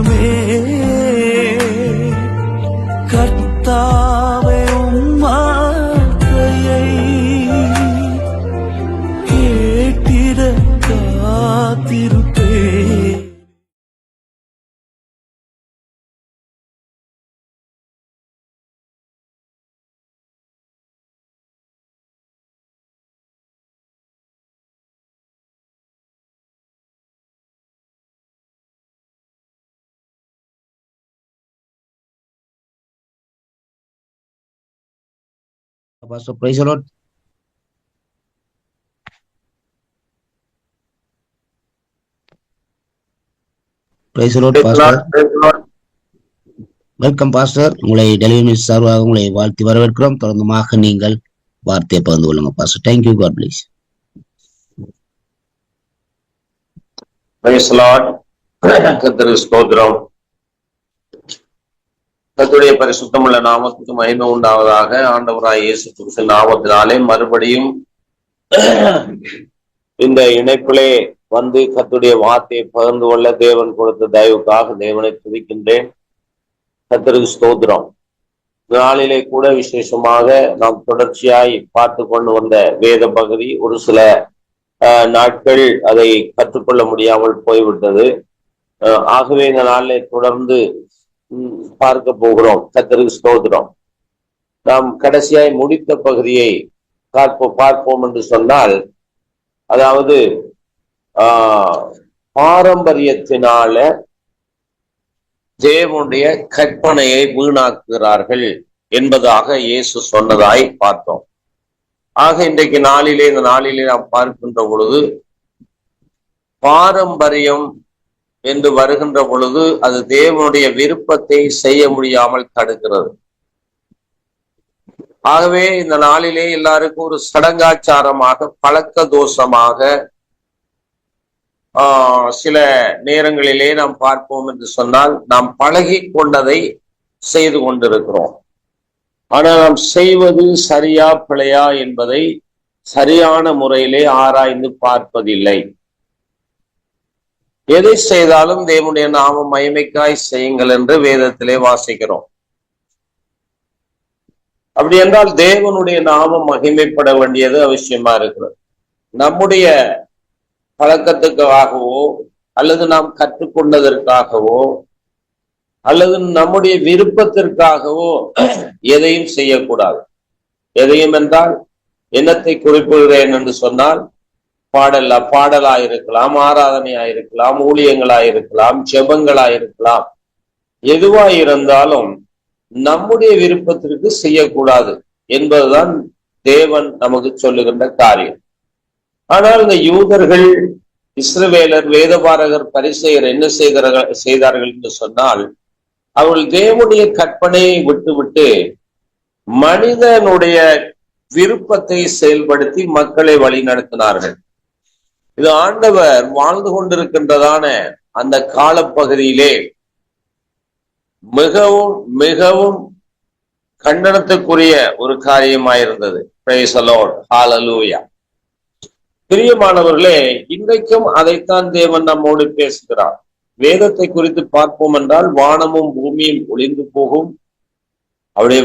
வருமே. கர்த்தாவே உம் வார்த்தையை கேட்டிட காத்திருப்பேன். Pastor, praise the Lord. Praise the Lord, Pastor. Welcome pastor. உங்களை டெலிவரி சார்பாக உங்களை வாழ்த்தி வரவேற்கிறோம். தொடர்ந்துமாக நீங்கள் வார்த்தையை பகிர்ந்து கொள்ளுங்க pastor. Thank you. God bless. Praise the Lord. கர்த்தருக்கு ஸ்தோத்திரம். கர்த்தருடைய பரிசுத்தமுள்ள நாமத்துக்கு மகிமை உண்டாவதாக. ஆண்டவராய் இயேசு கிறிஸ்துவின் நாமத்தினாலே மறுபடியும் இந்த இணைப்பிலே வந்து கர்த்தருடைய வார்த்தையை பகிர்ந்து கொள்ள தேவன் கொடுத்த தயவுக்காக தேவனை துதிக்கின்றேன். கர்த்தருக்கு ஸ்தோத்திரம். நாளிலே கூட விசேஷமாக நாம் தொடர்ச்சியாய் பார்த்து கொண்டு வந்த வேத பகுதி ஒரு சில நாட்கள் அதை கற்றுக்கொள்ள முடியாமல் போய்விட்டது. ஆகவே இந்த நாளிலே தொடர்ந்து பார்க்க போகிறோம். கர்த்தருக்கு ஸ்தோத்திரம். நாம் கடைசியாய் முடித்த பகுதியை பார்ப்போம் என்று சொன்னால், அதாவது பாரம்பரியத்தினால தேவனுடைய கற்பனையை வீணாக்குகிறார்கள் என்பதாக இயேசு சொன்னதாய் பார்த்தோம். ஆக இன்றைக்கு இந்த நாளிலே நாம் பார்க்கின்ற பொழுது பாரம்பரியம் என்று வருகின்ற பொழுது அது தேவனுடைய விருப்பத்தை செய்ய முடியாமல் தடுக்கிறது. ஆகவே இந்த நாளிலே எல்லாருக்கும் ஒரு சடங்காச்சாரமாக, பழக்க தோஷமாக சில நேரங்களிலே நாம் பார்ப்போம் என்று சொன்னால், நாம் பழகி கொண்டதை செய்து கொண்டிருக்கிறோம். ஆனால் நாம் செய்வது சரியா பிழையா என்பதை சரியான முறையிலே ஆராய்ந்து பார்ப்பதில்லை. எதை செய்தாலும் தேவனுடைய நாம மகிமைக்காய் செய்யுங்கள் என்று வேதத்திலே வாசிக்கிறோம். அப்படி என்றால் தேவனுடைய நாமம் மகிமைப்பட வேண்டியது அவசியமா இருக்கிறது. நம்முடைய பழக்கத்துக்காகவோ அல்லது நாம் கற்றுக்கொண்டதற்காகவோ அல்லது நம்முடைய விருப்பத்திற்காகவோ எதையும் செய்யக்கூடாது. எதையும் என்றால் என்னத்தை குறிப்பிடுகிறேன் என்று சொன்னால், பாடலாயிருக்கலாம், ஆராதனையாயிருக்கலாம், ஊழியங்களாயிருக்கலாம், ஜெபங்களாயிருக்கலாம், எதுவாயிருந்தாலும் நம்முடைய விருப்பத்திற்கு செய்யக்கூடாது என்பதுதான் தேவன் நமக்கு சொல்லுகின்ற காரியம். ஆனால் இந்த யூதர்கள், இஸ்ரவேலர், வேதபாரகர், பரிசேயர் என்ன செய்தார்கள் என்று சொன்னால், அவர்கள் தேவனுடைய கற்பனையை விட்டுவிட்டு மனிதனுடைய விருப்பத்தை செயல்படுத்தி மக்களை வழி நடத்தினார்கள். இது ஆண்டவர் வாழ்ந்து கொண்டிருக்கின்றதான அந்த காலப்பகுதியிலே மிகவும் மிகவும் கண்டனத்துக்குரிய ஒரு காரியமாயிருந்தது. Price the Lord. ஹல்லேலூயா. பிரியமானவர்களே, இன்றைக்கும் அதைத்தான் தேவன் நம்மோடு பேசுகிறார். வேதத்தை குறித்து பார்ப்போம் என்றால், வானமும் பூமியும் ஒளிந்து போகும், அவருடைய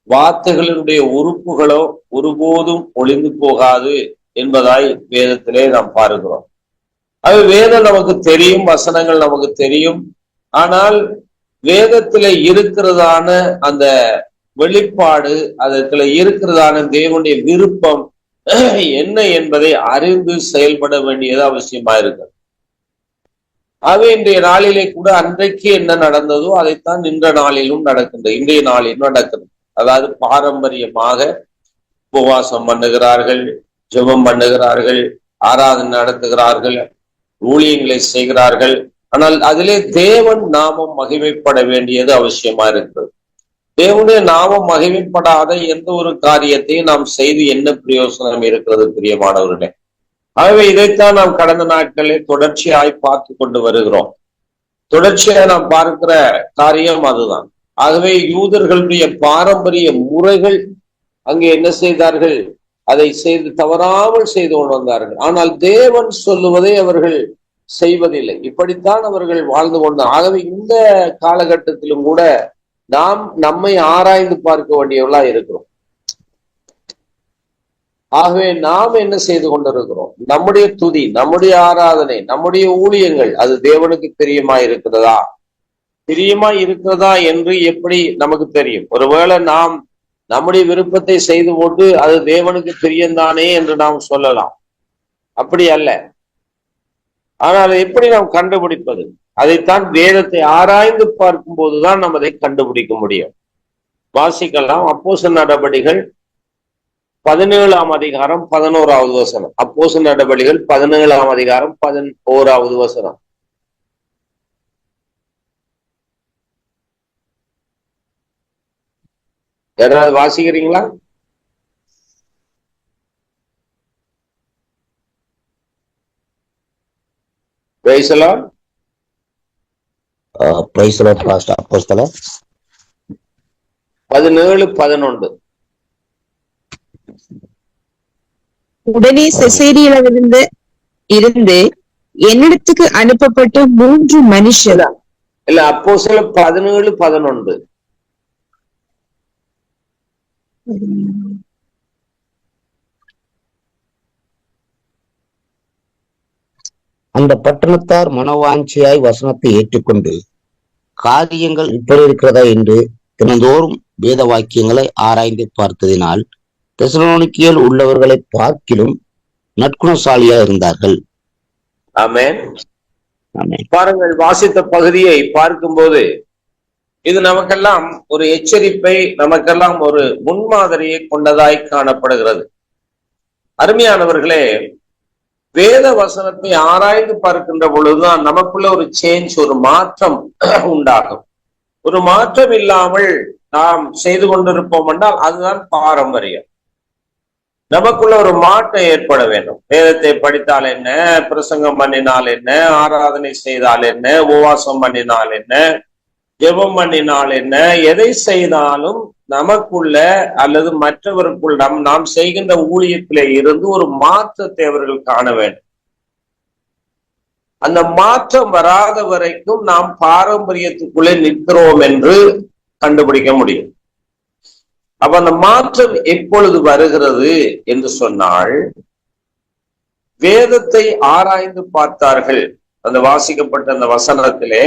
வார்த்தைகளுடைய உறுப்புகளோ ஒருபோதும் ஒளிந்து போகாது என்பதாய் வேதத்திலே நாம் பார்க்கிறோம். அது வேதம் நமக்கு தெரியும், வசனங்கள் நமக்கு தெரியும். ஆனால் வேதத்திலே இருக்கிறதான அந்த வெளிப்பாடு, அதற்குள்ள இருக்கிறதான தேவனுடைய விருப்பம் என்ன என்பதை அறிந்து செயல்பட வேண்டியது அவசியமா இருக்கு. ஆகவே இன்றைய நாளிலே கூட அன்றைக்கு என்ன நடந்ததோ அதைத்தான் இன்றைய நாளிலும் நடக்கிறது. அதாவது பாரம்பரியமாக உபவாசம் பண்ணுகிறார்கள், ஜெபம் பண்ணுகிறார்கள், ஆராதனை நடத்துகிறார்கள், ஊழியங்களை செய்கிறார்கள். ஆனால் அதிலே தேவன் நாமம் மகிமைப்பட வேண்டியது அவசியமா இருக்கிறது. தேவனுடைய நாமம் மகிமைப்படாத எந்த ஒரு காரியத்தையும் நாம் செய்து என்ன பிரயோசனம் இருக்கிறது பிரியமானவர்களே? ஆகவே இதைத்தான் நாம் கடந்த நாட்களில் தொடர்ச்சியாய் பார்த்து கொண்டு வருகிறோம். தொடர்ச்சியாக நாம் பார்க்கிற காரியம் அதுதான். ஆகவே யூதர்களுடைய பாரம்பரிய முறைகள் அங்கே என்ன செய்தார்கள்? அதை செய்து தவறாமல் செய்து கொண்டு வந்தார்கள். ஆனால் தேவன் சொல்லுவதை அவர்கள் செய்வதில்லை. இப்படித்தான் அவர்கள் வாழ்ந்து கொண்டார். ஆகவே இந்த காலகட்டத்திலும் கூட நாம் நம்மை ஆராய்ந்து பார்க்க வேண்டியவர்களா இருக்கிறோம். ஆகவே நாம் என்ன செய்து கொண்டிருக்கிறோம்? நம்முடைய துதி, நம்முடைய ஆராதனை, நம்முடைய ஊழியங்கள் அது தேவனுக்கு பிரியமா இருக்கிறதா? பிரியமா இருக்கிறதா என்று எப்படி நமக்கு தெரியும்? ஒருவேளை நாம் நம்முடைய விருப்பத்தை செய்து போட்டு அது தேவனுக்கு பிரியம்தானே என்று நாம் சொல்லலாம். அப்படி அல்ல. ஆனால் எப்படி நாம் கண்டுபிடிப்பது? அதைத்தான் வேதத்தை ஆராய்ந்து பார்க்கும் போதுதான் நாம் அதை கண்டுபிடிக்க முடியும். வாசிக்கலாம். அப்போஸ்தலர் நடபடிகள் 17ஆம் அதிகாரம் 11வது வசனம். அப்போஸ்தலர் நடபடிகள் 17ஆம் அதிகாரம் 11வது வசனம். யாராவது வாசிக்கிறீங்களா? Praise the lord. Praise the lord pastor. அப்போஸ்தலர் 17:11. உடனே செசேரியாவிலிருந்து என்னிடத்துக்கு அனுப்பப்பட்ட 3 மனுஷர். இல்ல, அப்போஸ்தலர் 17:11. அந்த பட்டணத்தார் மனவாஞ்சியாய் வசனத்தை ஏற்றுக்கொண்டு காரியங்கள் இப்படி இருக்கிறதா என்று தினந்தோறும் வேத வாக்கியங்களை ஆராய்ந்து பார்த்ததினால் தெசலோனிக்கேயில் உள்ளவர்களை பார்க்கிலும் நற்குணசாலியா இருந்தார்கள். ஆமென். ஆமென். பாருங்கள், வாசித்த பகுதியை பார்க்கும்போது இது நமக்கெல்லாம் ஒரு எச்சரிப்பை, நமக்கெல்லாம் ஒரு முன்மாதிரியை கொண்டதாய் காணப்படுகிறது. அருமையானவர்களே, வேத வசனத்தை ஆராய்ந்து பார்க்கின்ற பொழுதுதான் நமக்குள்ள ஒரு சேஞ்ச், ஒரு மாற்றம் உண்டாகும். ஒரு மாற்றம் இல்லாமல் நாம் செய்து கொண்டிருப்போம் என்றால் அதுதான் பாரம்பரியம். நமக்குள்ள ஒரு மாற்றம் ஏற்பட வேண்டும். வேதத்தை படித்தால் என்ன, பிரசங்கம் பண்ணினால் என்ன, ஆராதனை செய்தால் என்ன, உபவாசம் பண்ணினால் என்ன, ஜெபம் பண்ணினால் என்ன, எதை செய்தாலும் நமக்குள்ள அல்லது மற்றவருக்குள் நாம் செய்கின்ற ஊழியத்திலே இருந்து ஒரு மாற்றத்தை அவர்கள் காண வேண்டும். அந்த மாற்றம் வராத வரைக்கும் நாம் பாரம்பரியத்துக்குள்ளே நிற்கிறோம் என்று கண்டுபிடிக்க முடியும். அப்ப அந்த மாற்றம் எப்பொழுது வருகிறது என்று சொன்னால், வேதத்தை ஆராய்ந்து பார்த்தார்கள். அந்த வாசிக்கப்பட்ட அந்த வசனத்திலே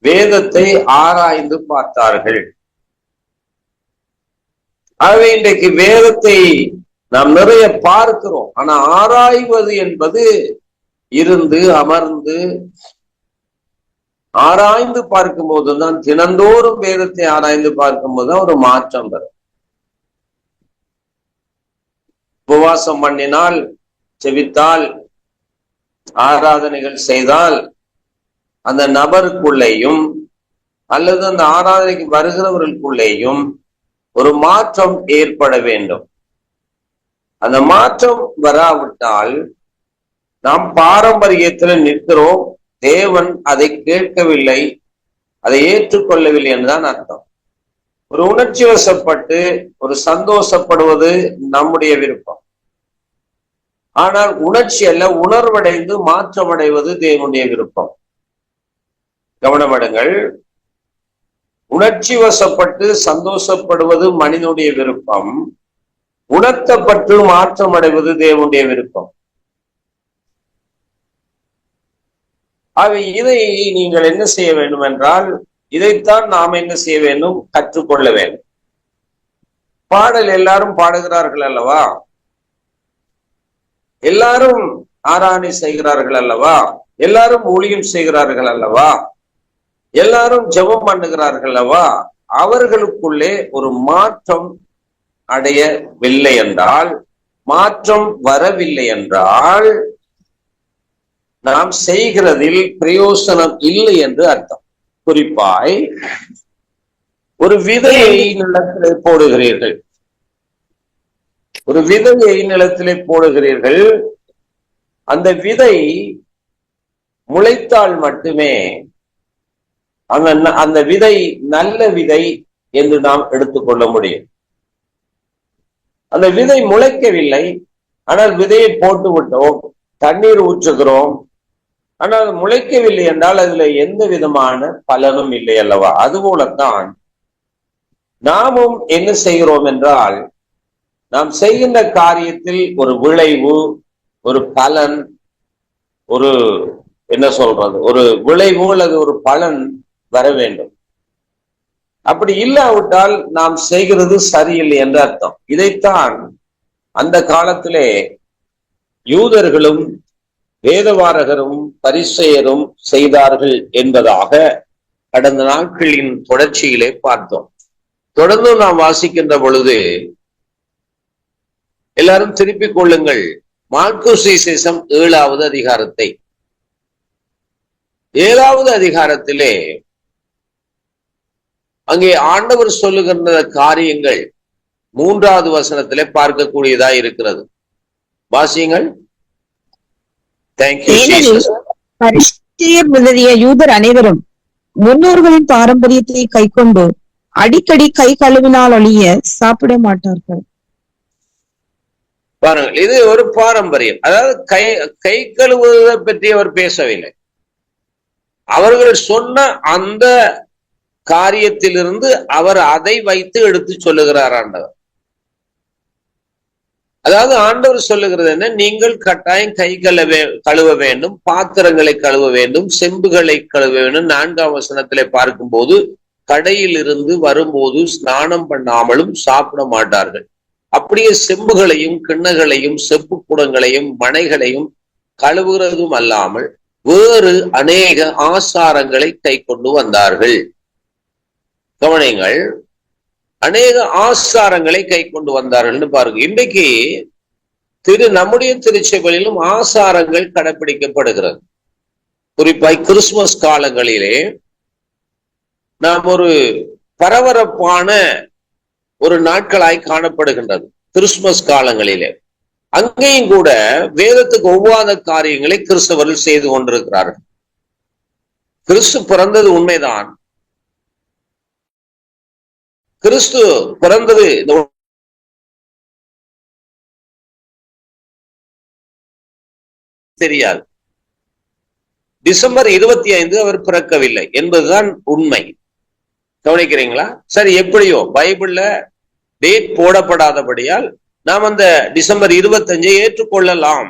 வேதத்தை ஆராய்ந்து பார்த்தார்கள். ஆகவே இன்றைக்கு வேதத்தை நாம் நிறைய பார்க்கிறோம். ஆனா ஆராய்வது என்பது இருந்து அமர்ந்து ஆராய்ந்து பார்க்கும் போதுதான், தினந்தோறும் வேதத்தை ஆராய்ந்து பார்க்கும் போதுதான் ஒரு மாற்றம் வரும். உபவாசம் பண்ணினால், செபித்தால், ஆராதனைகள் செய்தால் அந்த நபருக்குள்ளேயும் அல்லது அந்த ஆராதனைக்கு வருகிறவர்களுக்குள்ளேயும் ஒரு மாற்றம் ஏற்பட வேண்டும். அந்த மாற்றம் வராவிட்டால் நாம் பாரம்பரியத்தில் நிற்கிறோம். தேவன் அதை கேட்கவில்லை, அதை ஏற்றுக்கொள்ளவில்லை என்றுதான் அர்த்தம். ஒரு உணர்ச்சி வசப்பட்டு ஒரு சந்தோஷப்படுவது நம்முடைய விருப்பம். ஆனால் உணர்ச்சி அல்ல, உணர்வடைந்து மாற்றமடைவது தேவனுடைய விருப்பம். கவனமடுங்கள். உணர்ச்சி வசப்பட்டு சந்தோஷப்படுவது மனிதனுடைய விருப்பம், உணர்த்தப்பட்டு மாற்றம் அடைவது தேவனுடைய விருப்பம். ஆக இதை நீங்கள் என்ன செய்ய வேண்டும் என்றால், இதைத்தான் நாம் என்ன செய்ய வேண்டும்? கற்றுக்கொள்ள வேண்டும். பாடல் எல்லாரும் பாடுகிறார்கள் அல்லவா? எல்லாரும் ஆராதனை செய்கிறார்கள் அல்லவா? எல்லாரும் ஊழியம் செய்கிறார்கள் அல்லவா? எல்லாரும் ஜெபம் பண்ணுகிறார்கள் அல்லவா? அவர்களுக்குள்ளே ஒரு மாற்றம் அடையவில்லை என்றால், மாற்றம் வரவில்லை என்றால் நாம் செய்கிறதில் பிரயோசனம் இல்லை என்று அர்த்தம். குறிப்பாய் ஒரு விதையை நிலத்திலே போடுகிறீர்கள். ஒரு விதையை நிலத்திலே போடுகிறீர்கள். அந்த விதை முளைத்தால் மட்டுமே அந்த விதை நல்ல விதை என்று நாம் எடுத்துக்கொள்ள முடியும். அந்த விதை முளைக்கவில்லை, ஆனால் விதையை போட்டு விட்டோம், தண்ணீர் ஊற்றுகிறோம், ஆனால் அது முளைக்கவில்லை என்றால் அதுல எந்த விதமான பலனும் இல்லை அல்லவா? அதுபோலத்தான் நாமும் என்ன செய்கிறோம் என்றால், நாம் செய்கின்ற காரியத்தில் ஒரு விளைவு, ஒரு பலன், ஒரு என்ன சொல்றது, ஒரு விளைவு அல்லது ஒரு பலன் வர வேண்டும். அப்படி இல்லாவிட்டால் நாம் செய்கிறது சரியில்லை என்ற அர்த்தம். இதைத்தான் அந்த காலத்திலே யூதர்களும் வேதவாரகரும் பரிசேயரும் செய்தார்கள் என்பதாக கடந்த நாட்களின் தொடர்ச்சியிலே பார்த்தோம். தொடர்ந்து நாம் வாசிக்கின்ற பொழுது எல்லாரும் திருப்பிக் கொள்ளுங்கள் மாற்கு சுவிசேஷம் 7வது அதிகாரத்தை. 7வது அதிகாரத்திலே அங்கே ஆண்டவர் சொல்லுகின்ற காரியங்கள் 3வது வசனத்திலே பார்க்கக்கூடியதா இருக்கிறது. வாசியுங்கள். பரிசேயர் முதலிய யூதர் அனைவரும் முன்னோர்களின் பாரம்பரியத்தை கைக்கொண்டு அடிக்கடி கை கழுவினால் ஒழிய சாப்பிட மாட்டார்கள். பாருங்கள், இது ஒரு பாரம்பரியம். அதாவது கை கழுவுவதை பற்றி அவர் பேசவில்லை. அவர்கள் சொன்ன அந்த காரியத்திலிருந்து அவர் அதை வைத்து எடுத்து சொல்லுகிறார் ஆண்டவர். அதாவது ஆண்டவர் சொல்லுகிறது என்ன, நீங்கள் கட்டாயம் கை கழுவ வேண்டும், பாத்திரங்களை கழுவ வேண்டும், செம்புகளை கழுவ வேண்டும். 4ஆம் வசனத்திலே பார்க்கும்போது கடையில் இருந்து வரும்போது ஸ்நானம் பண்ணாமலும் சாப்பிட மாட்டார்கள். அப்படியே செம்புகளையும் கிண்ணங்களையும் செப்பு குடங்களையும் மனைகளையும் கழுவுகிறதும் அல்லாமல் வேறு அநேக ஆசாரங்களை கை கொண்டு வந்தார்கள். கவனிங்கள், அநேக ஆசாரங்களை கை கொண்டு வந்தார்கள் பாருங்க. இன்றைக்கு நம்முடைய திருச்சபையிலும் ஆசாரங்கள் கடைபிடிக்கப்படுகிறது. குறிப்பாய் கிறிஸ்துமஸ் காலங்களிலே நாம் ஒரு பரபரப்பான ஒரு நாட்களாய் காணப்படுகின்றது. கிறிஸ்துமஸ் காலங்களிலே அங்கேயும் கூட வேதத்துக்கு ஒவ்வாத காரியங்களை கிறிஸ்தவர்கள் செய்து கொண்டிருக்கிறார்கள். கிறிஸ்து பிறந்தது உண்மைதான். கிறிஸ்து பிறந்தது தெரியாது. டிசம்பர் 25 அவர் பிறக்கவில்லை என்பதுதான் உண்மை. கவனிக்கிறீங்களா? சரி, எப்படியோ பைபிள்ல டேட் போடப்படாதபடியால் நாம் அந்த டிசம்பர் 25 ஏற்றுக்கொள்ளலாம்,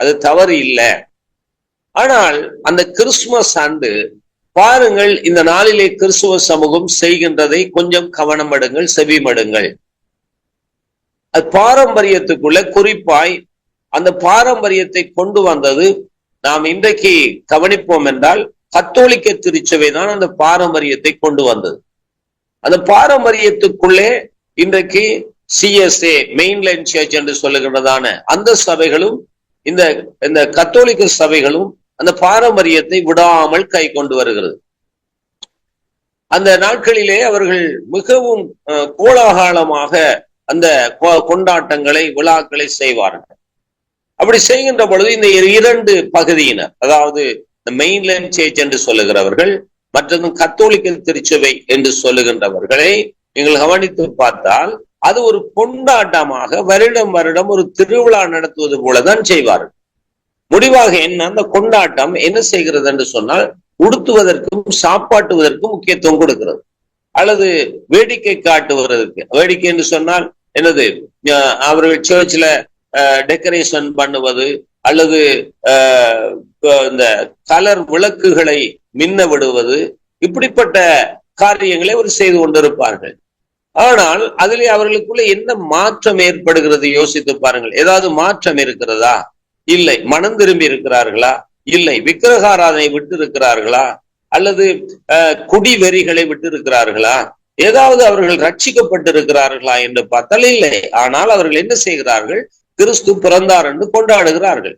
அது தவறு இல்லை. ஆனால் அந்த கிறிஸ்துமஸ் ஆண்டு பாருங்கள், இந்த நாளிலே கிறிஸ்துவ சமூகம் செய்கின்றதை கொஞ்சம் கவனம் எடுங்கள், செவிமடுங்கள். அது பாரம்பரியத்துக்குள்ள குறிப்பாய் அந்த பாரம்பரியத்தை கொண்டு வந்தது நாம் இன்றைக்கு கவனிப்போம் என்றால் கத்தோலிக்க திருச்சபை தான் அந்த பாரம்பரியத்தை கொண்டு வந்தது. அந்த பாரம்பரியத்துக்குள்ளே இன்றைக்கு சிஎஸ்ஏ மெயின்லைன் சர்ச் என்று சொல்லுகின்றதான அந்த சபைகளும் இந்த கத்தோலிக்க சபைகளும் அந்த பாரம்பரியத்தை விடாமல் கை கொண்டு வருகிறது. அந்த நாட்களிலே அவர்கள் மிகவும் கோலாகலமாக அந்த கொண்டாட்டங்களை விழாக்களை செய்வார்கள். அப்படி செய்கின்ற பொழுது இந்த 2 பகுதியினர், அதாவது இந்த மெயின்லைன் சர்ச் என்று சொல்லுகிறவர்கள் மற்றது கத்தோலிக்க திருச்சபை என்று சொல்லுகின்றவர்களை நீங்கள் கவனித்து பார்த்தால் அது ஒரு கொண்டாட்டமாக வருடம் வருடம் ஒரு திருவிழா நடத்துவது போலதான் செய்வார்கள். முடிவாக என்ன, அந்த கொண்டாட்டம் என்ன செய்கிறது என்று சொன்னால் உடுத்துவதற்கும் சாப்பாட்டுவதற்கும் முக்கியத்துவம் கொடுக்கிறது, அல்லது வேடிக்கை காட்டுவதற்கு. வேடிக்கை என்று சொன்னால் என்னது, அவர்கள் சர்ச்சில் டெக்கரேஷன் பண்ணுவது அல்லது இந்த கலர் விளக்குகளை மின்ன விடுவது, இப்படிப்பட்ட காரியங்களை அவர் செய்து கொண்டிருப்பார்கள். ஆனால் அதிலே அவர்களுக்குள்ள என்ன மாற்றம் ஏற்படுகிறது யோசித்து பாருங்கள். ஏதாவது மாற்றம் இருக்கிறதா? இல்லை. மனம் திரும்பி இருக்கிறார்களா? இல்லை. விக்கிரகாராதனை விட்டு இருக்கிறார்களா? அல்லது குடிவெறிகளை விட்டு இருக்கிறார்களா? ஏதாவது அவர்கள் ரட்சிக்கப்பட்டிருக்கிறார்களா என்று பார்த்தால் இல்லை. ஆனால் அவர்கள் என்ன செய்கிறார்கள், கிறிஸ்து பிறந்தார் என்று கொண்டாடுகிறார்கள்.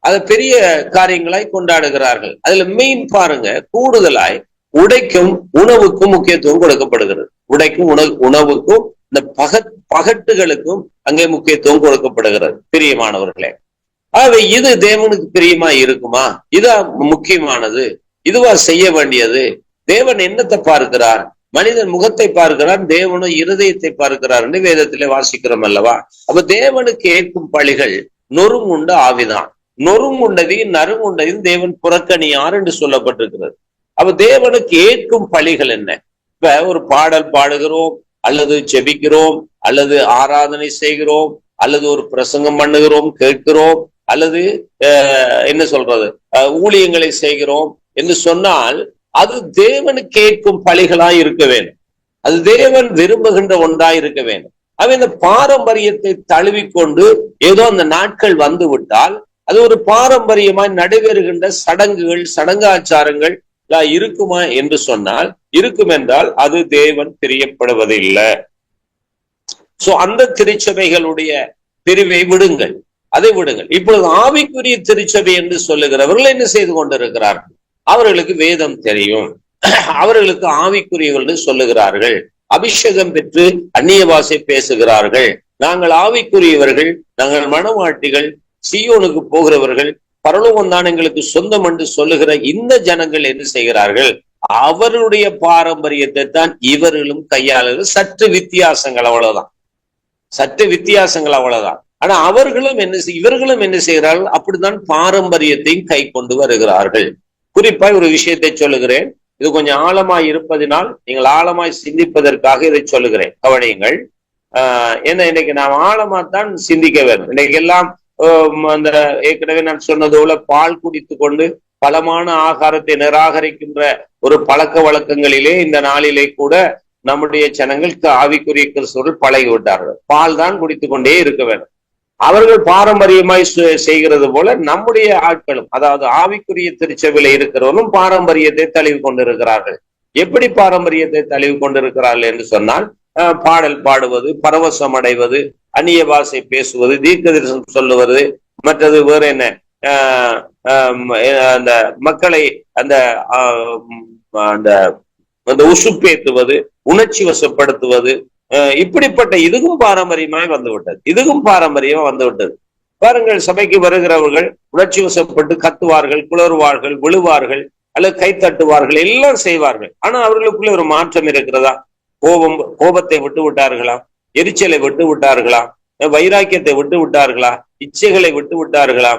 அது பெரிய காரியங்களாய் கொண்டாடுகிறார்கள். அதுல மெயின் பாருங்க, கூடுதலாய் உடைக்கும் உணவுக்கும் முக்கியத்துவம் கொடுக்கப்படுகிறது. உடைக்கும் உணவுக்கும் இந்த பகட்டுகளுக்கும் அங்கே முக்கியத்துவம் கொடுக்கப்படுகிறது. பிரியமானவர்களே, ஆகவே இது தேவனுக்கு பிரியமா இருக்குமா? இதா முக்கியமானது? இதுவா செய்ய வேண்டியது? தேவன் என்னத்தை பார்க்கிறார்? மனிதன் முகத்தை பார்க்கிறான், தேவனும் இருதயத்தை பார்க்கிறார் என்று வேதத்திலே வாசிக்கிறோம் அல்லவா? அப்ப தேவனுக்கு ஏற்கும் பழிகள் நொறுங்குண்ட ஆவிதான். நொறுங்குண்டதையும் நறுங்குண்டதையும் தேவன் புறக்கணியார் என்று சொல்லப்பட்டிருக்கிறது. அப்ப தேவனுக்கு ஏற்கும் பலிகள் என்ன? இப்ப ஒரு பாடல் பாடுகிறோம், அல்லது ஜெபிக்கிறோம், அல்லது ஆராதனை செய்கிறோம், அல்லது ஒரு பிரசங்கம் பண்ணுகிறோம், கேட்கிறோம், அல்லது என்ன சொல்றது ஊழியங்களை செய்கிறோம் என்று சொன்னால் அது தேவனுக்கு கேட்கும் பலிகளாய் இருக்க வேண்டும். அது தேவன் விரும்புகின்ற ஒன்றாய் இருக்க வேண்டும். அவன் இந்த பாரம்பரியத்தை தழுவிக்கொண்டு ஏதோ அந்த நாட்கள் வந்து விட்டால் அது ஒரு பாரம்பரியமாய் நடைபெறுகின்ற சடங்குகள், சடங்காச்சாரங்கள் இருக்குமா என்று சொன்னால் இருக்கும் என்றால் அது தேவன் பிரியப்படுவதில்லை. சோ அந்த திருச்சபைகளுடைய பிரிவை விடுங்கள், அதை விடுங்கள். இப்பொழுது ஆவிக்குரிய திருச்சபை என்று சொல்லுகிறவர்கள் என்ன செய்து கொண்டிருக்கிறார்கள்? அவர்களுக்கு வேதம் தெரியும், அவர்களுக்கு ஆவிக்குரியவர்கள் சொல்லுகிறார்கள், அபிஷேகம் பெற்று அந்நிய பாஷை பேசுகிறார்கள், நாங்கள் ஆவிக்குரியவர்கள், நாங்கள் மனவாட்டிகள், சீயோனுக்கு போகிறவர்கள், பரலோகம் தான் எங்களுக்கு சொந்தம் என்று சொல்லுகிற இந்த ஜனங்கள் என்ன செய்கிறார்கள்? அவர்களுடைய பாரம்பரியத்தை தான் இவர்களும் கையாளுகள். சற்று வித்தியாசங்கள், அவ்வளவுதான், சற்று வித்தியாசங்கள், அவ்வளவுதான். ஆனா அவர்களும் இவர்களும் என்ன செய்கிறார்கள்? அப்படித்தான் பாரம்பரியத்தையும் கை கொண்டு வருகிறார்கள். குறிப்பாய் ஒரு விஷயத்தை சொல்லுகிறேன், இது கொஞ்சம் ஆழமாய் இருப்பதினால் நீங்கள் ஆழமாய் சிந்திப்பதற்காக இதை சொல்லுகிறேன், கவனியுங்கள். ஏன்னா இன்னைக்கு நாம் ஆழமாத்தான் சிந்திக்க வேண்டும். இன்னைக்கு எல்லாம் அந்த ஏற்கனவே நான் சொன்னது போல பால் குடித்து கொண்டு பலமான ஆகாரத்தை நிராகரிக்கின்ற ஒரு பழக்க வழக்கங்களிலே இந்த நாளிலே கூட நம்முடைய ஜனங்களுக்கு ஆவிக்குரிய கிறிஸ்தவர்கள் பழகி விட்டார்கள். பால் தான் குடித்து கொண்டே இருக்க வேண்டும். அவர்கள் பாரம்பரியமாய் செய்கிறது போல நம்முடைய ஆட்களும், அதாவது ஆவிக்குரிய திருச்சபையில இருக்கிறவர்களும் பாரம்பரியத்தை தழுவி கொண்டிருக்கிறார்கள். எப்படி பாரம்பரியத்தை தழுவி கொண்டிருக்கிறார்கள் என்று சொன்னால் பாடல் பாடுவது, பரவசம் அடைவது, அந்நிய பாஷை பேசுவது, தீர்க்கதரிசனம் சொல்லுவது, மற்றது வேற என்ன, அந்த மக்களை அந்த அந்த உசுப்பேத்துவது, உணர்ச்சி வசப்படுத்துவது, இப்படிப்பட்ட இதுவும் பாரம்பரியமாய் வந்துவிட்டது. இதுவும் பாரம்பரியமா வந்துவிட்டது. பாருங்கள், சபைக்கு வருகிறவர்கள் உணர்ச்சி வசப்பட்டு கத்துவார்கள், குளறுவார்கள், விழுவார்கள், அல்லது கை தட்டுவார்கள், எல்லாம் செய்வார்கள். ஆனா அவர்களுக்குள்ள ஒரு மாற்றம் இருக்கிறதா? கோபத்தை விட்டு விட்டார்களா? எரிச்சலை விட்டு விட்டார்களா? வைராக்கியத்தை விட்டு விட்டார்களா? இச்சைகளை விட்டு விட்டார்களா?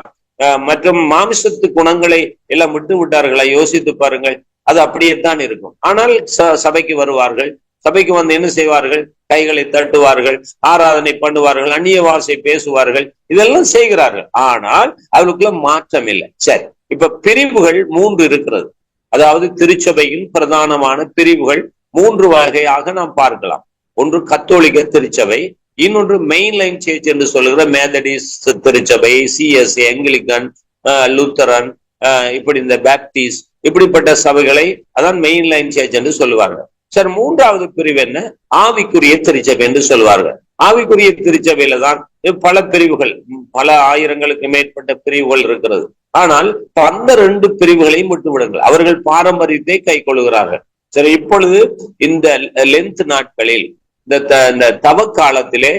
மற்றும் மாமிசத்து குணங்களை எல்லாம் விட்டு விட்டார்களா? யோசித்து பாருங்கள். அது அப்படியேத்தான் இருக்கும். ஆனால் சபைக்கு வருவார்கள், சபைக்கு வந்து என்ன செய்வார்கள்? கைகளை தட்டுவார்கள், ஆராதனை பண்ணுவார்கள், அந்நிய பாஷை பேசுவார்கள், இதெல்லாம் செய்கிறார்கள். ஆனால் அவர்களுக்குள்ள மாற்றம் இல்லை. சரி, இப்ப பிரிவுகள் 3 இருக்கிறது. அதாவது திருச்சபையின் பிரதானமான பிரிவுகள் 3 வகையாக நாம் பார்க்கலாம். ஒன்று கத்தோலிக்க திருச்சபை, இன்னொன்று மெயின் லைன் சர்ச் என்று சொல்லுகிற மெத்தடிஸ்ட் திருச்சபை, சிஎஸ்ஏ, ஆங்கிலிக்கன், லூத்தரன், இப்படி இந்த பேப்டிஸ்ட், இப்படிப்பட்ட சபைகளை அதான் மெயின் லைன் சர்ச் என்று சொல்லுவார்கள். சரி, 3வது பிரிவு என்ன? ஆவிக்குரிய திருச்சபை என்று சொல்வார்கள். ஆவிக்குரிய திருச்சபையில தான் பல பிரிவுகள், பல ஆயிரங்களுக்கு மேற்பட்ட பிரிவுகள் இருக்கிறது. ஆனால் அந்த 2 பிரிவுகளையும் விட்டு விடுங்கள். அவர்கள் பாரம்பரியத்தை கை கொள்கிறார்கள். சரி, இப்பொழுது இந்த லென்த் நாட்களில், இந்த தவ காலத்திலே,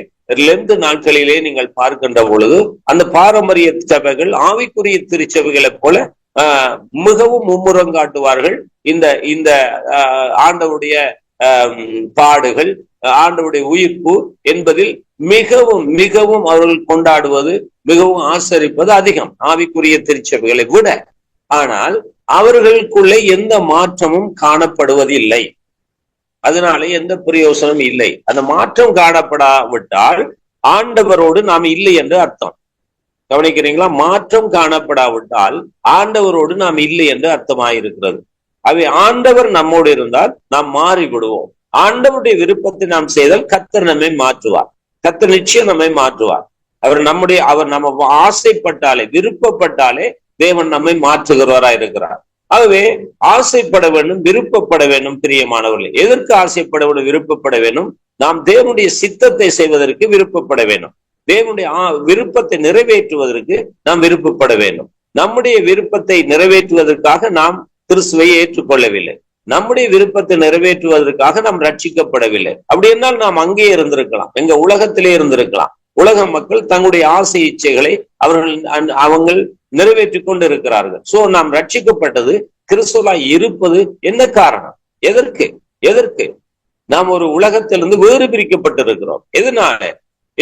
லென்த் நாட்களிலே நீங்கள் பார்க்கின்ற பொழுது அந்த பாரம்பரிய சபைகள் ஆவிக்குரிய திருச்சபைகளை போல மிகவும் மும்முரம் காட்டுவார்கள். இந்த ஆண்டவருடைய பாடுகள், ஆண்டவருடைய உயிர்ப்பு என்பதில் மிகவும் மிகவும் அவர்கள் கொண்டாடுவது, மிகவும் ஆசரிப்பது அதிகம் ஆவிக்குரிய திருச்சபைகளை விட. ஆனால் அவர்களுக்குள்ளே எந்த மாற்றமும் காணப்படுவதில்லை. அதனால எந்த பிரயோசனம் இல்லை. அந்த மாற்றம் காணப்படாவிட்டால் ஆண்டவரோடு நாம் இல்லை என்று அர்த்தம். கவனிக்கிறீங்களா? மாற்றம் காணப்படாவிட்டால் ஆண்டவரோடு நாம் இல்லை என்று அர்த்தமாயிருக்கிறது. அவை ஆண்டவர் நம்மோடு இருந்தால் நாம் மாறி விடுவோம். ஆண்டவருடைய விருப்பத்தை நாம் செய்தால் கர்த்தர் நம்மை மாற்றுவார். கர்த்தர் நிச்சயம் நம்மை மாற்றுவார். அவர் நம்ம ஆசைப்பட்டாலே, விருப்பப்பட்டாலே தேவன் நம்மை மாற்றுகிறவராய் இருக்கிறார். ஆகவே ஆசைப்பட வேண்டும், விருப்பப்பட வேண்டும். பிரியமானவர்களே, எதற்கு ஆசைப்பட வேண்டும், விருப்பப்பட வேண்டும்? நாம் தேவனுடைய சித்தத்தை செய்வதற்கு விருப்பப்பட வேண்டும். தேவனுடைய விருப்பத்தை நிறைவேற்றுவதற்கு நாம் விருப்பப்பட வேண்டும். நம்முடைய விருப்பத்தை நிறைவேற்றுவதற்காக நாம் கிறிஸ்துவை ஏற்றுக்கொள்ளவில்லை. நம்முடைய விருப்பத்தை நிறைவேற்றுவதற்காக நாம் ரட்சிக்கப்படவில்லை. அப்படி என்றால் நாம் அங்கே இருந்திருக்கலாம், எங்க உலகத்திலே இருந்திருக்கலாம். உலக மக்கள் தங்களுடைய ஆசை இச்சைகளை அவர்கள் நிறைவேற்றி கொண்டு இருக்கிறார்கள். சோ நாம் ரட்சிக்கப்பட்டது, கிறிஸ்துவாய் இருப்பது என்ன காரணம்? எதற்கு நாம் ஒரு உலகத்திலிருந்து வேறு பிரிக்கப்பட்டிருக்கிறோம்?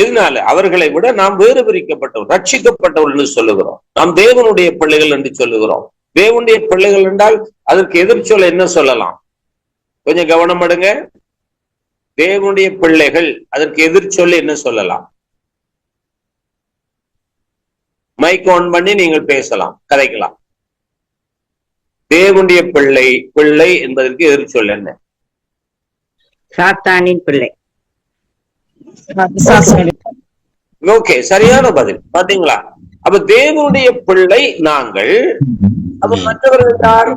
இதனால அவர்களை விட நாம் வேறு பிரிக்கப்பட்டவர், ரட்சிக்கப்பட்டவர் என்று சொல்லுகிறோம். நாம் தேவனுடைய பிள்ளைகள் என்று சொல்லுகிறோம். தேவனுடைய பிள்ளைகள் என்றால் அதற்கு எதிர்ச்சொல் என்ன சொல்லலாம்? கொஞ்சம் கவனம் எடுங்க. தேவனுடைய பிள்ளைகள், அதற்கு எதிர்ச்சொல் என்ன சொல்லலாம்? மைக் ஆன் பண்ணி நீங்கள் பேசலாம், கதைக்கலாம். தேவனுடைய பிள்ளை, பிள்ளை என்பதற்கு எதிர்ச்சொல் என்ன? சாத்தானின் பிள்ளை. ஓகே, சரியான பதில். பாத்தீங்களா? அப்ப தேவனுடைய பிள்ளை நாங்கள். அப்ப மற்றவர்கள் யார்?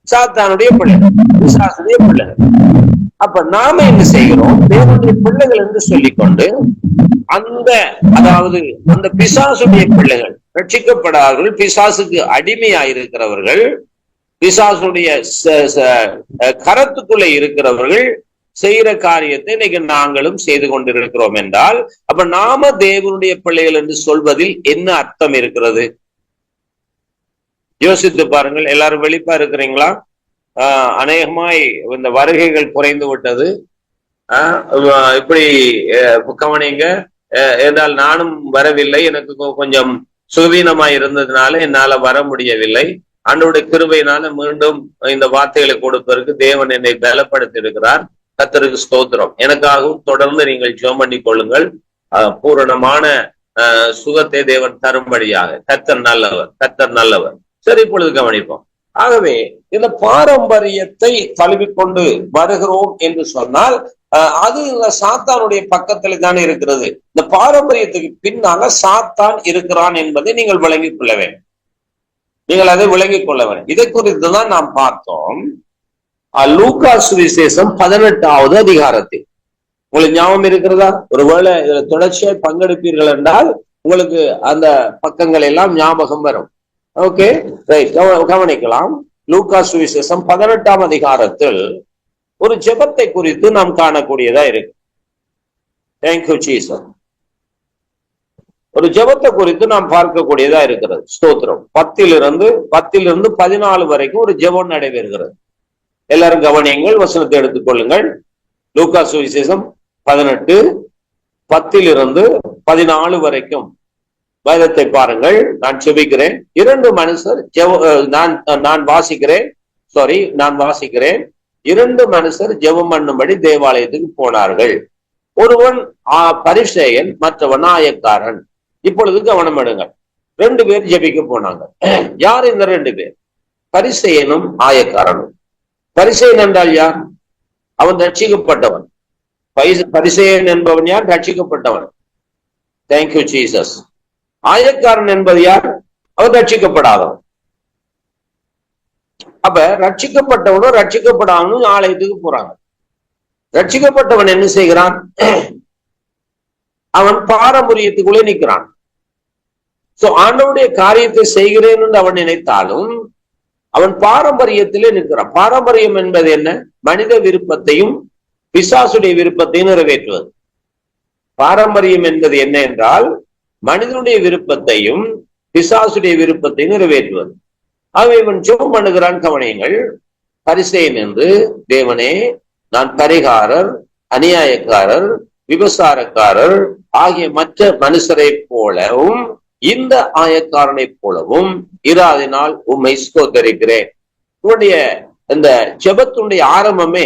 சாத்தானுடைய பிள்ளைகள், பிசாசுடைய பிள்ளைகள். அப்ப நாம என்ன செய்கிறோம்? தேவனுடைய பிள்ளைகள் என்று சொல்லிக்கொண்டு அதாவது அந்த பிசாசுடைய பிள்ளைகள், ரட்சிக்கப்படாதவர்கள், பிசாசுக்கு அடிமையாயிருக்கிறவர்கள், பிசாசுடைய கரத்துக்குள்ளே இருக்கிறவர்கள் செய்யற காரியத்தை இன்னைக்கு நாங்களும் செய்து கொண்டிருக்கிறோம் என்றால், அப்ப நாம தேவனுடைய பிள்ளைகள் என்று சொல்வதில் என்ன அர்த்தம் இருக்கிறது? யோசித்து பாருங்கள். எல்லாரும் வெளிப்பா இருக்கிறீங்களா? அநேகமாய் இந்த வருகைகள் குறைந்து விட்டது. இப்படி கவனிங்க. என்றால் நானும் வரவில்லை, எனக்கு கொஞ்சம் சுவீனமாய் இருந்ததுனால என்னால வர முடியவில்லை. ஆண்டவருடைய கிருபையினால மீண்டும் இந்த வார்த்தைகளை கொடுப்பதற்கு தேவன் என்னை பலப்படுத்தி இருக்கிறார். கர்த்தருக்கு ஸ்தோத்திரம். எனக்காகவும் தொடர்ந்து நீங்கள் ஜெபம் பண்ணி கொள்ளுங்கள். பூரணமான சுகத்தை தேவன் தரும்படியாக. கர்த்தர் நல்லவர், கர்த்தர் நல்லவர். சரி, இப்பொழுது கவனிப்போம். ஆகவே இந்த பாரம்பரியத்தை தழுவிக்கொண்டு வருகிறோம் என்று சொன்னால் அது சாத்தானுடைய பக்கத்துல தானே இருக்கிறது. இந்த பாரம்பரியத்துக்கு பின்னால சாத்தான் இருக்கிறான் என்பதை நீங்கள் விளங்கிக் கொள்ள வேண்டும். நீங்கள் அதை விளங்கிக் கொள்ள வேண்டும். இதை குறித்து தான் நாம் பார்த்தோம் லூக்கா சுவிசேஷம் 18வது அதிகாரத்தில். உங்களுக்கு ஞாபகம் இருக்கிறதா? ஒருவேளை இதுல தொடர்ச்சியாய் பங்கெடுப்பீர்கள் என்றால் உங்களுக்கு அந்த பக்கங்கள் எல்லாம் ஞாபகம் வரும். ஓகே, ரைட், கவனிக்கலாம். லூக்கா சுவிசேஷம் 18ஆம் அதிகாரத்தில் ஒரு ஜெபத்தை குறித்து நாம் காணக்கூடியதா இருக்கு. Thank you Jesus. ஒரு ஜெபத்தை குறித்து நாம் பார்க்கக்கூடியதா இருக்கிறது. ஸ்தோத்திரம். 10லிருந்து 14 வரைக்கும் ஒரு ஜெபம் நடைபெறுகிறது. எல்லாரும் கவனியுங்கள், வசனத்தை எடுத்துக்கொள்ளுங்கள். லூக்கா சுவிசேஷம் 18 10லிருந்து 14 வரைக்கும் வேதத்தை பாருங்கள். நான் செபிக்கிறேன். 2 மனுஷர் நான் வாசிக்கிறேன். 2 மனுஷர் ஜெபம் பண்ணும்படி தேவாலயத்துக்கு போனார்கள். ஒருவன் பரிசேயன், மற்றவன் ஆயக்காரன். இப்பொழுது கவனம் எடுங்கள். 2 பேர் ஜெபிக்க போனாங்க. யார் இந்த 2 பேர்? பரிசேயனும் ஆயக்காரனும். பரிசேயன் என்றால் யார்? அவன் ரட்சிக்கப்பட்டவன். பரிசேயன் என்பவன் யார்? ரட்சிக்கப்பட்டவன். Thank you Jesus. ஆயக்காரன் என்பது யார்? அவன் ரட்சிக்கப்படாதவன். அப்ப ரட்சிக்கப்பட்டவனும் ரட்சிக்கப்படாதவனும் ஆலயத்துக்கு போறாங்க. ரட்சிக்கப்பட்டவன் என்ன செய்கிறான்? அவன் பாரம்பரியத்துக்குள்ளே நிற்கிறான். சோ ஆண்டவருடைய காரியத்தை செய்கிறேன் என்று அவன் நினைத்தாலும் அவன் பாரம்பரியத்திலே நிற்கிறான். பாரம்பரியம் என்பது என்ன? மனித விருப்பத்தையும் பிசாசுடைய விருப்பத்தையும் நிறைவேற்றுவது. பாரம்பரியம் என்பது என்ன என்றால் மனிதனுடைய விருப்பத்தையும் பிசாசுடைய விருப்பத்தையும் நிறைவேற்றுவது. ஆகவே இவன் ஜெபம் பண்ணுகிறான். கவனியங்கள். பரிசேயன் என்று, தேவனே, நான் பரிகாரர், அநியாயக்காரர், விபசாரக்காரர் ஆகிய மற்ற மனுஷரை போலவும் இந்த ஆயக்காரனை போலவும் இராதினால் உம்மை ஸ்தோத்தரிக்கிறேன். இவனுடைய இந்த ஜெபத்துடைய ஆரம்பமே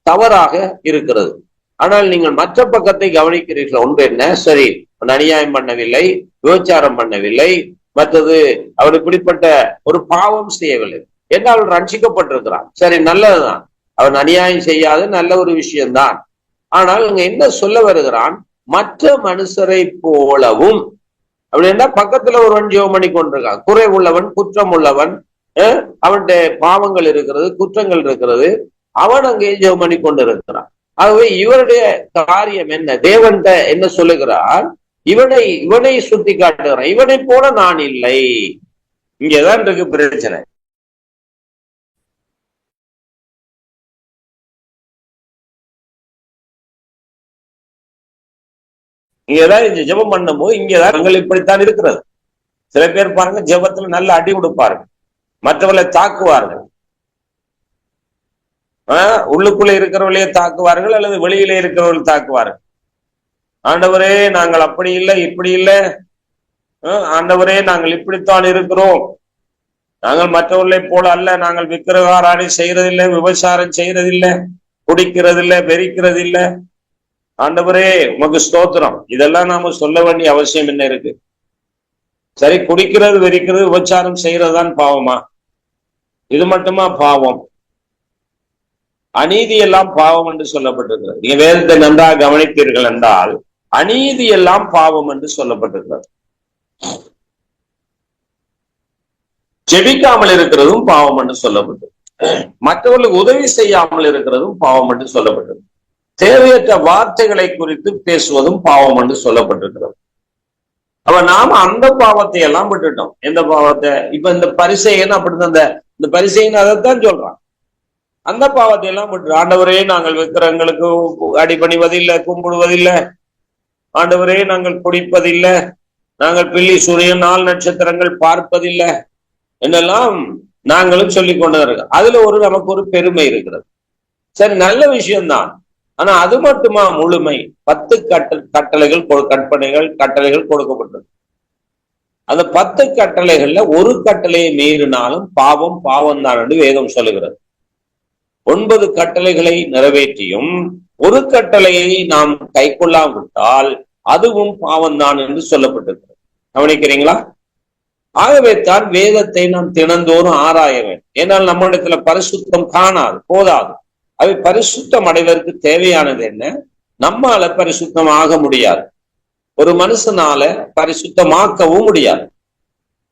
தவறாக இருக்கிறது. ஆனால் நீங்கள் மற்ற பக்கத்தை கவனிக்கிறீர்கள். ஒன்று என்ன? சரி, அவன் அநியாயம் பண்ணவில்லை, விபச்சாரம் பண்ணவில்லை, மற்றது அவர் இப்படிப்பட்ட ஒரு பாவம் செய்யவில்லை என்றால் அவன் ரட்சிக்கப்பட்டிருக்கிறான். சரி, நல்லதுதான். அவன் அநியாயம் செய்யாத நல்ல ஒரு விஷயம்தான். ஆனால் இங்க என்ன சொல்ல வருகிறான்? மற்ற மனுஷரை போலவும். அப்படின்னா பக்கத்துல ஒருவன் ஜெபம் பண்ணி கொண்டிருக்கான். குறை உள்ளவன், குற்றம் உள்ளவன், அவனுடைய பாவங்கள் இருக்கிறது, குற்றங்கள் இருக்கிறது. அவன் அங்கே ஜெபம் பண்ணி கொண்டிருக்கிறான். ஆகவே இவருடைய காரியம் என்ன? தேவன்கிட்ட என்ன சொல்லுகிறார்? இவனை சுத்தி காட்டுகிறான். இவனை போல நான் இல்லை. இங்கதான் இருக்கு பிரச்சனை. இங்கதான் இந்த ஜெபம் பண்ணும் போது இங்கதான் நாங்கள் இப்படித்தான் இருக்கிறது. சில பேர் பாருங்க, ஜெபத்துல நல்ல அடி கொடுப்பார்கள், மற்றவர்களை தாக்குவார்கள். உள்ளுக்குள்ளே இருக்கிறவர்களையே தாக்குவார்கள் அல்லது வெளியிலே இருக்கிறவர்கள் தாக்குவார்கள். ஆண்டவரே நாங்கள் அப்படி இல்லை இப்படி இல்லை, ஆண்டவரே நாங்கள் இப்படித்தான் இருக்கிறோம், நாங்கள் மற்றவர்களை போல அல்ல, நாங்கள் விக்கிரகாராணி செய்யறதில்லை, விபச்சாரம் செய்யறதில்லை, குடிக்கிறதில்லை, வெறிக்கிறதில்லை, ஆண்டவரே உமக்கு ஸ்தோத்திரம். இதெல்லாம் நாம சொல்ல வேண்டிய அவசியம் என்ன இருக்கு? சரி, குடிக்கிறது, வெறிக்கிறது, விபச்சாரம் செய்யறதுதான் பாவமா? இது மட்டுமா பாவம்? அநீதி எல்லாம் பாவம் என்று சொல்லப்பட்டிருக்கிறது. நீங்க வேதத்தை நன்றாக கவனித்தீர்கள் என்றால் அநீதி எல்லாம் பாவம் என்று சொல்லப்பட்டிருக்கிறது. ஜெபிக்காமல் இருக்கிறதும் பாவம் என்று சொல்லப்பட்டது. மற்றவர்களுக்கு உதவி செய்யாமல் இருக்கிறதும் பாவம் என்று சொல்லப்பட்டது. தேவையற்ற வார்த்தைகளை குறித்து பேசுவதும் பாவம் என்று சொல்லப்பட்டிருக்கிறது. அப்ப நாம அந்த பாவத்தை எல்லாம் விட்டுட்டோம். எந்த பாவத்தை? இப்ப இந்த பரிசேயன் அப்படிதான், இந்த பரிசேயன் அதைத்தான் சொல்றான். அந்த பாவத்தை எல்லாம் விட்டு, ஆண்டவரே நாங்கள் விக்கிரகங்களுக்கு அடிபணிவதில்லை, கும்பிடுவதில்லை, ஆண்டவரே நாங்கள் குடிப்பதில்லை, நாங்கள் பில்லி சூரியன் 4 நட்சத்திரங்கள் பார்ப்பதில்லை என்னெல்லாம் நாங்களும் சொல்லிக் கொண்டு இருக்கோம். அதுல நமக்கு ஒரு பெருமை இருக்கிறது. சரி, நல்ல விஷயம்தான். ஆனா அது மட்டுமா முழுமை? 10 கட்டளைகள் கட்டளைகள் கொடுக்கப்பட்டது. அந்த 10 கட்டளைகள்ல ஒரு கட்டளையை மீறினாலும் பாவம் தான் என்று வேதம் சொல்லுகிறது. 9 கட்டளைகளை நிறைவேற்றியும் ஒரு கட்டளையை நாம் கை கொள்ளாவிட்டால் அதுவும் பாவம் தான் என்று சொல்லப்பட்டிருக்கிறது. கவனிக்கிறீங்களா? ஆகவே தான் வேதத்தை நாம் தினந்தோறும் ஆராய வேண்டும். ஏன்னால் நம்மிடத்துல பரிசுத்தம் காணாது, போதாது. அவை பரிசுத்தம் அடைவதற்கு தேவையானது என்ன? நம்மால பரிசுத்தம் ஆக முடியாது, ஒரு மனுஷனால பரிசுத்தமாக்கவும் முடியாது.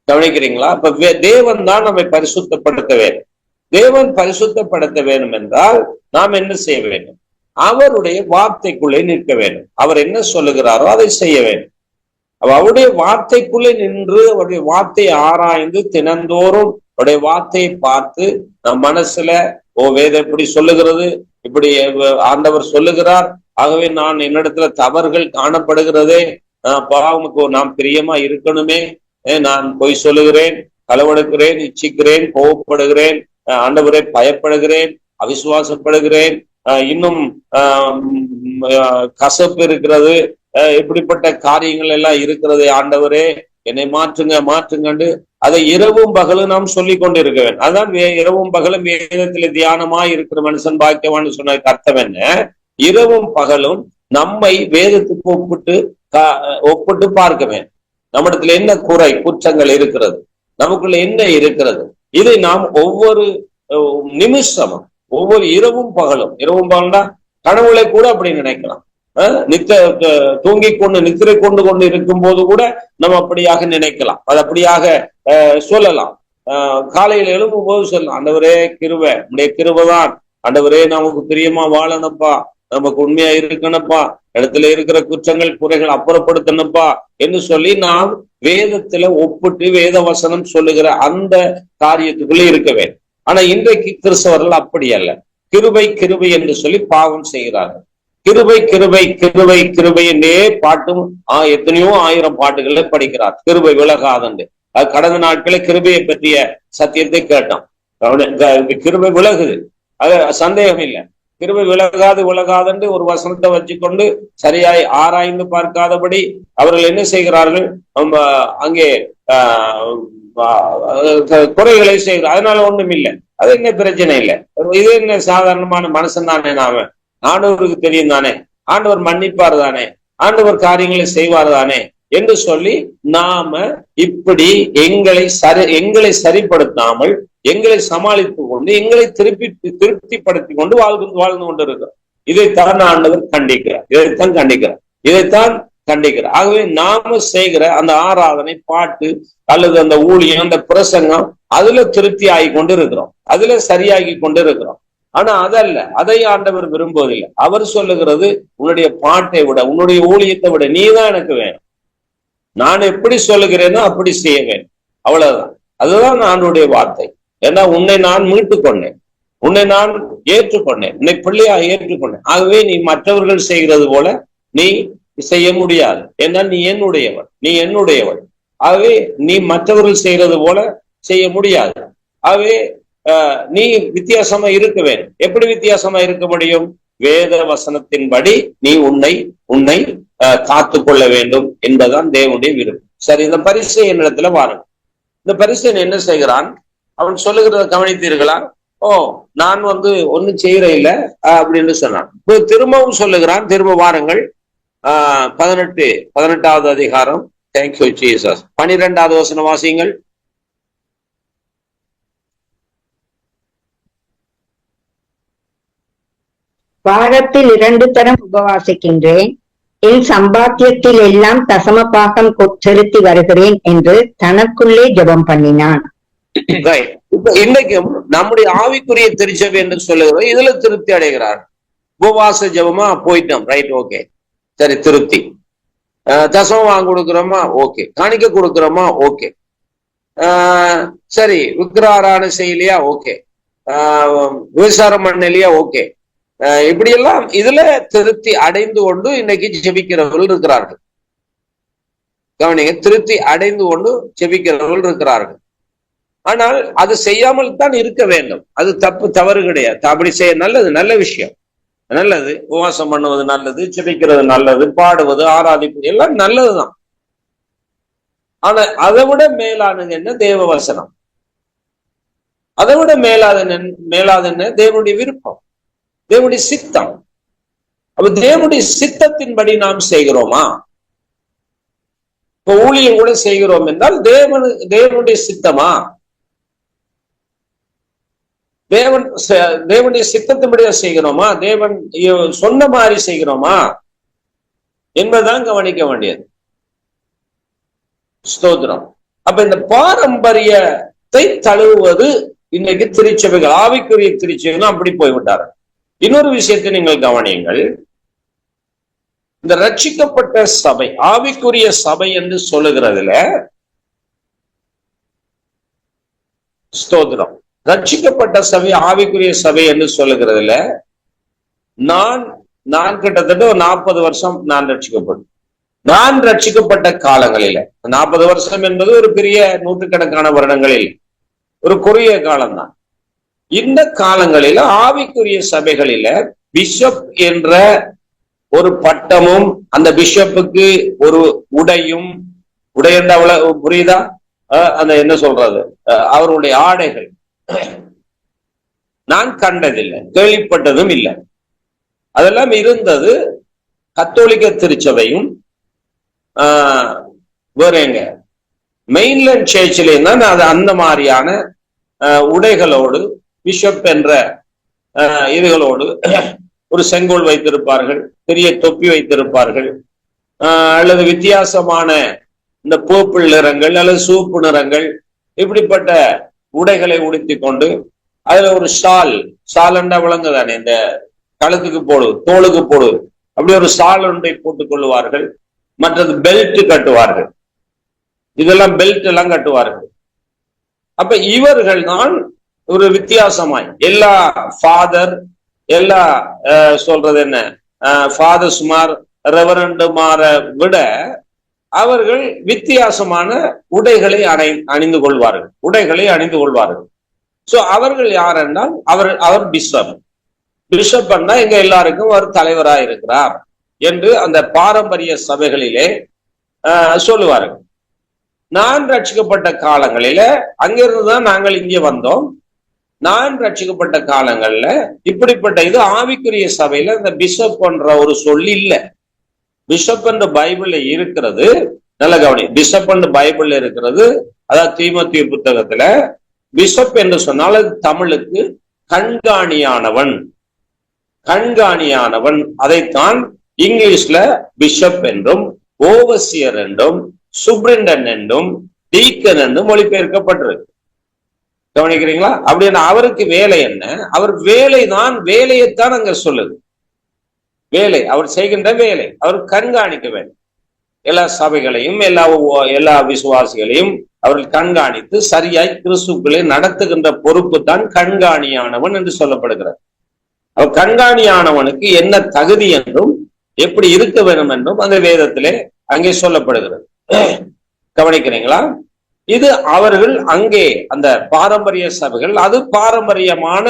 கவனிக்கிறீங்களா? இப்ப தேவன் தான் நம்மை பரிசுத்தப்படுத்த வேண்டும். தேவன் பரிசுத்தப்படுத்த வேண்டும் என்றால் நாம் என்ன செய்ய வேண்டும்? அவருடைய வார்த்தைக்குள்ளே நிற்க வேண்டும். அவர் என்ன சொல்லுகிறாரோ அதை செய்ய வேண்டும். அவருடைய வார்த்தைக்குள்ளே நின்று அவருடைய வார்த்தையை ஆராய்ந்து தினந்தோறும் அவருடைய வார்த்தையை பார்த்து நம் மனசுல, வேதம் இப்படி சொல்லுகிறது, இப்படி ஆண்டவர் சொல்லுகிறார், ஆகவே நான் என்னிடத்துல தவறுகள் காணப்படுகிறதே, பாவமுக்கு நாம் பிரியமா இருக்கணுமே, நான் பொய் சொல்லுகிறேன், களவெடுக்கிறேன், இச்சிக்கிறேன், கோபப்படுகிறேன், ஆண்டவரை பயப்படுகிறேன், அவிசுவாசப்படுகிறேன், இன்னும் கசப்பு இருக்கிறது, இப்படிப்பட்ட காரியங்கள் எல்லாம் இருக்கிறது, ஆண்டவரே என்னை மாற்றுங்கன்னு அதை இரவும் பகலும் நாம் சொல்லி கொண்டு இருக்க வேண்டும். அதுதான் இரவும் பகலும் வேதத்துல தியானமாய் இருக்கிற மனுஷன் பாக்கியவான்னு சொன்ன அர்த்தம் என்ன? இரவும் பகலும் நம்மை வேதத்துக்கு ஒப்பிட்டு பார்க்க வேண்டும். நம்மிடத்துல என்ன குற்றங்கள் இருக்கிறது, நமக்குள்ள என்ன இருக்கிறது, இதை நாம் ஒவ்வொரு நிமிஷமும், ஒவ்வொரு இரவும் பகல்னா கனவுளை கூட அப்படி நினைக்கலாம். நித்திரை கொண்டு இருக்கும் போது கூட நம்ம அப்படியாக நினைக்கலாம், அது அப்படியாக சொல்லலாம். காலையில் எழும்பும் போது சொல்லலாம், ஆண்டவரே கிருபை, நம்முடைய கிருபைதான், ஆண்டவரே நமக்கு பிரியமா வாழணும்ப்பா, நமக்கு உண்மையா இருக்கணும்ப்பா, இடத்துல இருக்கிற குற்றங்கள் குறைகள் அப்புறப்படுத்தணும்ப்பா என்று சொல்லி நாம் வேதத்துல ஒப்பிட்டு வேத வசனம் சொல்லுகிற அந்த காரியத்துக்குள்ளே இருக்க வேண்டும். ஆனா இன்றைக்கு கிறிஸ்தவர்கள் அப்படி அல்ல. கிருபை என்று சொல்லி பாவம் செய்கிறார்கள். கிருபை என்றே பாட்டும் எத்தனையோ 1000 பாட்டுகளை படிக்கிறார். கிருபை விலகாதண்டு. கடந்த நாட்களே கிருபையை பற்றிய சத்தியத்தை கேட்டோம். கிருபை விலகுது, அது சந்தேகம் இல்லை. கிருபை விலகாதுன்னு ஒரு வசனத்தை வச்சுக்கொண்டு சரியாய் ஆராய்ந்து பார்க்காதபடி அவர்கள் என்ன செய்கிறார்கள்? அங்கே குறைகளை செய்கிறார். அதனால ஒண்ணும் இல்லை, அது என்ன பிரச்சனை இல்லை, இது என்ன சாதாரணமான மனுஷன் தானே, ஆண்டவருக்கு தெரியும் தானே, ஆண்டவர் மன்னிப்பார் தானே, ஆண்டவர் காரியங்களை செய்வார் தானே என்று சொல்லி நாம இப்படி எங்களை சரிப்படுத்தாமல் எங்களை சமாளித்துக் கொண்டு எங்களை திருப்திப்படுத்தி கொண்டு வாழ்ந்து கொண்டிருக்கிறோம். இதைத்தான் ஆண்டவர் இதைத்தான் கண்டிக்கிறார். ஆகவே நாம செய்கிற அந்த ஆராதனை, பாட்டு அல்லது அந்த ஊழியம், அந்த பிரசங்கம், அதுல திருப்தி ஆகி கொண்டு இருக்கிறோம், அதுல சரியாகி கொண்டு இருக்கிறோம். ஆனா அதல்ல, அதை ஆண்டவர் விரும்புவதில்லை. அவர் சொல்லுகிறது, உன்னுடைய பாட்டை விட, உன்னுடைய ஊழியத்தை விட நீதான் எனக்கு வேணும், நான் எப்படி சொல்லுகிறேனோ அப்படி செய்ய வேண்டும், அவ்வளவுதான். அதுதான் ஆண்டவருடைய வார்த்தை. ஏன்னா உன்னை நான் மீட்டு கொண்டேன், உன்னை நான் ஏற்றுக்கொண்டேன், உன்னை பிள்ளையா ஏற்றுக்கொண்டேன். ஆகவே நீ மற்றவர்கள் செய்கிறது போல நீ செய்ய முடியாது. ஏன்னால் நீ என்னுடையவள். ஆகவே நீ மற்றவர்கள் செய்யறது போல செய்ய முடியாது. ஆகவே நீ வித்தியாசமா இருக்க வேண்டும். எப்படி வித்தியாசமா இருக்க முடியும்? வேத வசனத்தின்படி நீ உன்னை காத்து கொள்ள வேண்டும் என்பதுதான் தேவனுடைய விருப்பம். சரி, இந்த பரிசேயன் இடத்துல வாருங்க. இந்த பரிசேயன் என்ன செய்கிறான்? அவன் சொல்லுகிறத கவனித்தீர்களா? நான் ஒன்னும் செய்யற இல்ல அப்படின்னு சொன்னான். திரும்பவும் சொல்லுகிறான். திரும்ப வாருங்கள். 18வது அதிகாரம். Thank you Jesus. 12வது வசனம் வாசியுங்கள். வாரத்தில் 2 தரம் உபவாசிக்கின்றேன், என் சம்பாத்தியத்தில் எல்லாம் தசம பாகம் செலுத்தி வருகிறேன் என்று தனக்குள்ளே ஜெபம் பண்ணினான். இப்ப இன்னைக்கும் நம்முடைய ஆவிக்குரிய திருச்சபை என்று சொல்லுகிறோம். இதுல திருப்தி அடைகிறார். உபவாச ஜெபமா போயிட்டோம், ரைட், ஓகே, சரி, திருப்தி. தசமம் வாங்க கொடுக்குறோமா, ஓகே. காணிக்க கொடுக்குறோமா, ஓகே. சரி, விக்கிரகாராதனை செய்யலையா, ஓகே. விபசாரம் பண்ணலையா, ஓகே. இப்படியெல்லாம் இதுல திருப்தி அடைந்து கொண்டு இன்னைக்கு ஜெபிக்கிறவர்கள் இருக்கிறார்கள். கவனிங்க, திருப்தி அடைந்து கொண்டு ஜெபிக்கிறவர்கள் இருக்கிறார்கள். ஆனால் அது செய்யாமல் தான் இருக்க வேண்டும். அது தவறு கிடையாது. அப்படி செய்ய நல்லது, நல்ல விஷயம், நல்லது. உபவாசம் பண்ணுவது நல்லது, ஜெபிக்கிறது நல்லது, பாடுவது, ஆராதிப்பது எல்லாம் நல்லதுதான். ஆனா அதை விட மேலானது என்ன? தேவ வசனம். அதை விட மேலாது என்ன? தேவனுடைய விருப்பம், தேவனுடைய சித்தம். அப்ப தேவனுடைய சித்தத்தின்படி நாம் செய்கிறோமா? இப்ப ஊழியம் கூட செய்கிறோம் என்றால் தேவனுடைய சித்தமா? தேவனுடைய சித்தத்தின்படியா செய்கிறோமா? தேவன் சொன்ன மாதிரி செய்கிறோமா என்பதுதான் கவனிக்க வேண்டியது. ஸ்தோத்திரம். அப்ப இந்த பாரம்பரியத்தை தழுவுவது இன்னைக்கு திருச்சபைகள், ஆவிக்குரிய திருச்சபைகள் அப்படி போய்விட்டார்கள். இன்னொரு விஷயத்தை நீங்கள் கவனியுங்கள். இந்த ரட்சிக்கப்பட்ட சபை, ஆவிக்குரிய சபை என்று சொல்லுகிறதுல, ஸ்தோத்திரம், ரட்சிக்கப்பட்ட சபை, ஆவிக்குரிய சபை என்று சொல்லுகிறதுல, நான் கிட்டத்தட்ட ஒரு 40 வருஷம் நான் ரட்சிக்கப்பட்டேன். நான் ரட்சிக்கப்பட்ட காலங்களில, 40 வருஷம் என்பது ஒரு பெரிய நூற்றுக்கணக்கான வருடங்களில் ஒரு குறுகிய காலம்தான். இந்த காலங்களில ஆவிக்குரிய சபைகளில பிஷப் என்ற ஒரு பட்டமும், அந்த பிஷப்புக்கு ஒரு உடையும், உடையண்ட அவ்வளவு புரியுதா? அந்த என்ன சொல்றது, அவருடைய ஆடைகள் நான் கண்டதில்லை, கேள்விப்பட்டதும் இல்லை. அதெல்லாம் இருந்தது கத்தோலிக்க திருச்சபையும் வேற எங்க மெயின்லேண்ட் சர்ச்சிலே தான் அது அந்த மாதிரியான உடைகளோடு, பிஷப் என்ற இதுகளோடு ஒரு செங்கோல் வைத்திருப்பார்கள், பெரிய தொப்பி வைத்திருப்பார்கள், அல்லது வித்தியாசமான இந்த பர்பிள் நிறங்கள் அல்லது சூப்பு நிறங்கள், இப்படிப்பட்ட உடைகளை உடுத்தி கொண்டு அதுல ஒரு ஷால்ண்டா விளங்குதானே, இந்த கழுத்துக்கு போடு, தோளுக்கு போடு, அப்படி ஒரு ஷால் ஒன்றை போட்டுக் கொள்ளுவார்கள். மற்றது பெல்ட் கட்டுவார்கள். இதெல்லாம் பெல்ட் எல்லாம் கட்டுவார்கள். அப்ப இவர்கள் தான் ஒரு வித்தியாசமாய் எல்லா ஃபாதர், எல்லா சொல்றது என்ன, ஃபாதர்ஸ்மார், ரெவரண்டுமார விட அவர்கள் வித்தியாசமான உடைகளை அணிந்து கொள்வார்கள். சோ அவர்கள் யார் என்றால் அவர் பிஷப். பிஷப்னா எங்க எல்லாருக்கும் ஒரு தலைவராக இருக்கிறார் என்று அந்த பாரம்பரிய சபைகளிலே சொல்லுவார்கள். நான் ரட்சிக்கப்பட்ட காலங்களில, அங்கிருந்துதான் நாங்கள் இங்கே வந்தோம். நான் ரட்சிக்கப்பட்ட காலங்கள்ல இப்படிப்பட்ட இது ஆவிக்குரிய சபையில இந்த பிஷப் என்ற ஒரு சொல்லி இல்லை. பிஷப் என்ற பைபிள்ல இருக்கிறது, நல்ல கவனி, பிஷப் என்ற பைபிள்ல இருக்கிறது. அதாவது தீமோத்தேயு புத்தகத்துல பிஷப் என்று சொன்னால் தமிழுக்கு கண்காணியானவன். அதைத்தான் இங்கிலீஷ்ல பிஷப் என்றும், ஓவர்சியர் என்றும், சூப்பரிண்டென்டென்ட் என்றும், டீக்கன் என்றும் மொழிபெயர்க்கப்பட்டிருக்கு. கவனிக்கிறீங்களா? அப்படின்னா அவருக்கு வேலை என்ன? அவர் வேலையைத்தான் அங்க சொல்லுது. வேலை, அவர் செய்கின்ற வேலை, அவர் கண்காணிக்க வேண்டும். எல்லா சபைகளையும் எல்லா விசுவாசிகளையும் அவர்கள் கண்காணித்து சரியாய் கிறிஸ்துக்களை நடத்துகின்ற பொறுப்பு தான் கண்காணியானவன் என்று சொல்லப்படுகிறார். அவர் கண்காணியானவனுக்கு என்ன தகுதி என்றும் எப்படி இருக்க வேண்டும் என்றும் அந்த வேதத்திலே அங்கே சொல்லப்படுகிறது. கவனிக்கிறீங்களா? இது அவர்கள் அங்கே அந்த பாரம்பரிய சபைகள், அது பாரம்பரியமான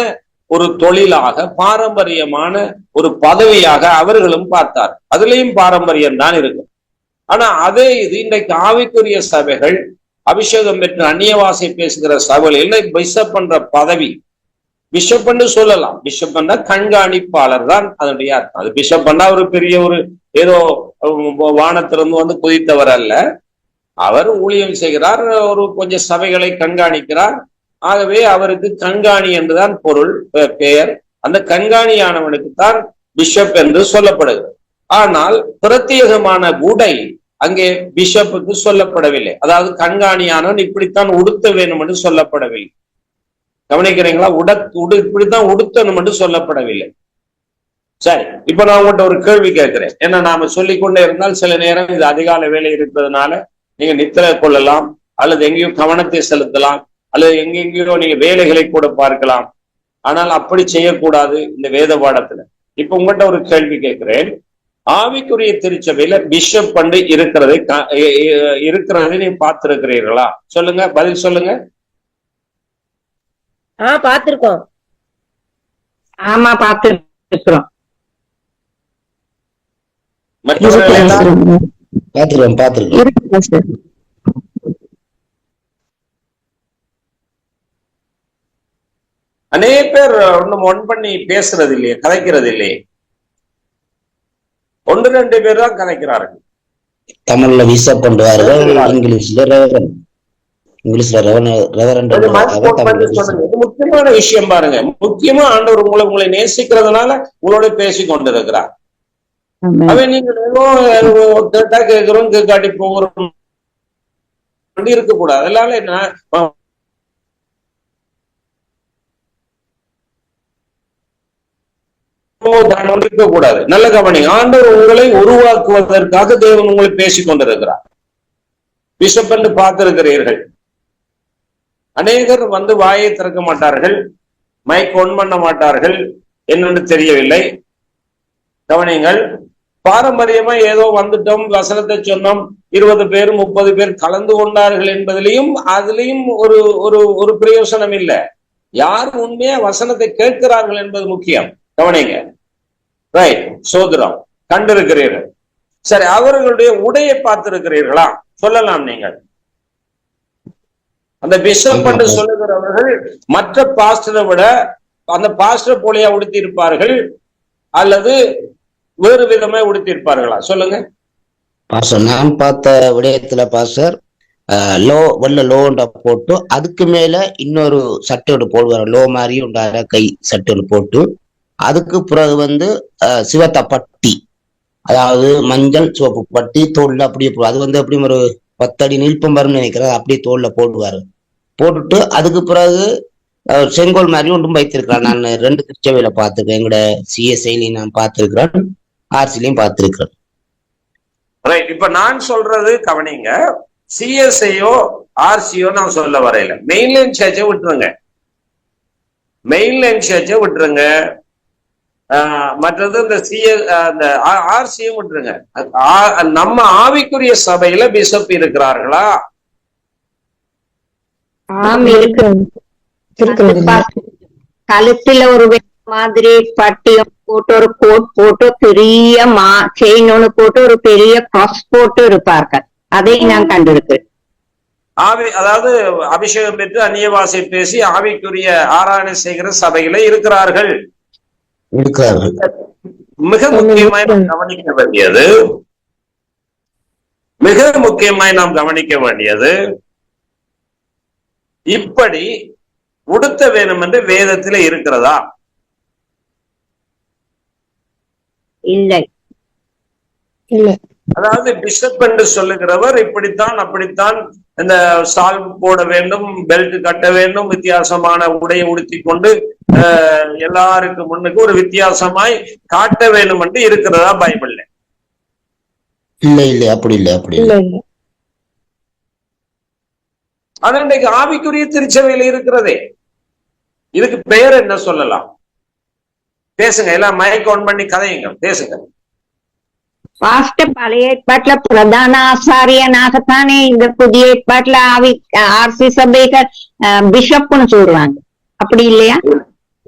ஒரு தொழிலாக பாரம்பரியமான ஒரு பதவியாக அவர்களும் பார்த்தார். அதுலயும் பாரம்பரியம் தான் இருக்கு. ஆனா அதே இது இன்றைக்கு ஆவிக்குரிய சபைகள் அபிஷேகம் பெற்று அந்நியவாசை பேசுகிற சபைகள் பிஷப் பண்ற பதவி, பிஷப் சொல்லலாம். பிஷப் கண்காணிப்பாளர் தான் அதனுடைய அர்த்தம். அது பிஷப் ஒரு பெரிய ஒரு ஏதோ வானத்திலிருந்து வந்து குதித்தவர் அல்ல. அவர் ஊழியம் செய்கிறார், ஒரு கொஞ்சம் சபைகளை கண்காணிக்கிறார். ஆகவே அவருக்கு கண்காணி என்றுதான் பொருள், பெயர். அந்த கண்காணியானவனுக்கு தான் பிஷப் என்று சொல்லப்படுகிறது. ஆனால் பிரத்யேகமான உடை அங்கே பிஷப்புக்கு சொல்லப்படவில்லை. அதாவது கண்காணியானவன் இப்படித்தான் உடுத்த வேண்டும் என்று சொல்லப்படவில்லை. கவனிக்கிறீங்களா? இப்படித்தான் உடுத்தணும் என்று சொல்லப்படவில்லை. சரி, இப்ப நான் உங்கள்கிட்ட ஒரு கேள்வி கேட்கிறேன். ஏன்னா நாம சொல்லிக்கொண்டே இருந்தால் சில நேரம் இது அதிகால வேலை இருக்கிறதுனால நீங்க நித்திரை கொள்ளலாம், அல்லது எங்கேயோ கவனத்தை செலுத்தலாம், அல்லது எங்கெங்கேயோ நீங்க வேலைகளை கூட பார்க்கலாம். ஆனால் அப்படி செய்யக்கூடாது இந்த வேத பாடத்துல. இப்ப உங்கள்கிட்ட ஒரு கேள்வி கேட்கிறேன். ஆவிக்குரிய திருச்சபையில பிஷப் பண்டு இருக்கிறதை நீங்க பார்த்திருக்கிறீர்களா? சொல்லுங்க, பதில் சொல்லுங்க. பார்த்திருக்கோம். ஆமா, பார்த்திருக்கிறோம். அநேக பேர் ஒன்னும் ஒன் பண்ணி பேசுறது இல்லையே, கதைக்கிறது இல்லையே. 1-2 பேர் தான் கதைக்கிறார்கள். தமிழ்ல விசா பண்ணுவார்கள், இங்கிலீஷ்ல ரெவரண்ட். முக்கியமான விஷயம் பாருங்க. முக்கியமா ஆண்டவர் உங்களை நேசிக்கிறதுனால உங்களோட பேசி கொண்டிருக்கிறார். அவன் நீங்க கேட்டா கேட்கிறோம், கேட்காட்டி போகிறோம் இருக்கக்கூடாது. அதனால என்ன இருக்கக்கூடாது. நல்ல கவனி. ஆண்டவர் உங்களை உருவாக்குவதற்காக தேவன் உங்களை பேசிக் கொண்டிருக்கிறார். பிஷப் என்று பார்த்திருக்கிறீர்கள். அநேகர் வந்து வாயை திறக்க மாட்டார்கள், மைக் ஒன் பண்ண மாட்டார்கள், என்னென்று தெரியவில்லை. கவனிங்கள். பாரம்பரியமா ஏதோ வந்துட்டோம், வசனத்தை சொன்னோம், 20 பேர் 30 பேர் கலந்து கொண்டார்கள் என்பதிலையும் அதுலயும் ஒரு ஒரு ஒரு பிரயோசனம் இல்லை. யார் உண்மையா வசனத்தை கேட்கிறார்கள் என்பது முக்கியம். கவனிங்க. ரைட், சோதரம் கண்டிருக்கிறீர்கள். சரி, அவர்களுடைய உடையை பார்த்திருக்கிறீர்களா? சொல்லலாம் நீங்கள். அந்த பிஷப் என்று சொல்லுகிறவர்கள் மற்ற பாஸ்டரை விட அந்த பாஸ்டர் போலியா உடுத்தி இருப்பார்கள் அல்லது வேறு விதமா உடுத்தி இருப்பார்களா? சொல்லுங்க. நான் பார்த்த விடயத்துல பாஸ்டர் வெள்ள லோண்ட போட்டு அதுக்கு மேல இன்னொரு சட்டை ஒன்று போடுவார். லோ மாதிரி உண்டான கை சட்டை ஒன்று போட்டு அதுக்கு பிறகு வந்து சிவத்த பட்டி, அதாவது மஞ்சள் சிவப்பு பட்டி தோல்ல அப்படியே அது வந்து அப்படியும் ஒரு 10 அடி நீள்பம் வரும்னு நினைக்கிறேன். அப்படியே தோல்ல போடுவாரு. போட்டுட்டு அதுக்கு பிறகு செங்கோல் மாதிரி ஒன்றும் வைத்திருக்கிறான். நான் 2 திருச்சபையில பார்த்திருக்கேன். எங்களோட சிஎஸ்ஐலையும் நான் பார்த்திருக்கிறேன், ஆர்சிலையும் பார்த்திருக்கிறேன். இப்ப நான் சொல்றது கவனிங்க. சிஎஸ்ஐயோ ஆர்சியோ நான் சொல்ல வரையில. மெயின்லைன் சர்ச்சை விட்டுருங்க, மெயின்லைன் சர்ச்சை விட்டுருங்க. மற்றது இந்த ஆர்சியும் விட்டுருங்க. நம்ம ஆவிக்குரிய சபையில பிஷப் இருக்கிறார்களா? கழுத்துல ஒரு மாதிரி பட்டியம் போட்டு ஒரு கோட் போட்டு பெரிய செயின் ஒண்ணு போட்டு ஒரு பெரிய கிராஸ் போட்டு இருப்பார்கள். அதை நான் கண்டிருக்கேன். அதாவது அபிஷேகம் பெற்று அந்நியவாசை பேசி ஆவிக்குரிய ஆராதனை செய்கிற சபையில இருக்கிறார்கள். மிக முக்கியமாய் நாம் கவனிக்க வேண்டியது, மிக முக்கியமாய் நாம் கவனிக்க வேண்டியது, இப்படி உடுத்த வேணும் என்று வேதத்திலே இருக்கிறதா? இல்லை. அதாவது பிஷப் என்று சொல்லுகிறவர் இப்படித்தான் அப்படித்தான் இந்த சால் போட வேண்டும், பெல்ட் கட்ட வேண்டும், வித்தியாசமான உடையை உடுத்தி கொண்டு எல்லாருக்கு முன்னுக்கு ஒரு வித்தியாசமாய் காட்ட வேண்டும் என்று இருக்கிறதா பைபிள்ல? இல்ல இல்ல, அப்படி இல்ல, அப்படி இல்ல. ஆனா இன்றைக்கு ஆவிக்குரிய திருச்சபையில இருக்கிறதே. இதுக்கு பெயர் என்ன சொல்லலாம்? பேசுங்க, எல்லாம் மைக் ஆன் பண்ணி கதையுங்க, பேசுங்க. பாஸ்டர் பழைய ஏற்பாட்டுல பிரதான ஆசாரியனாகத்தானே இந்த புதிய ஏற்பாட்டுல ஆர்சி சபைகள் பிஷப்னு சொல்றாங்க, அப்படி இல்லையா?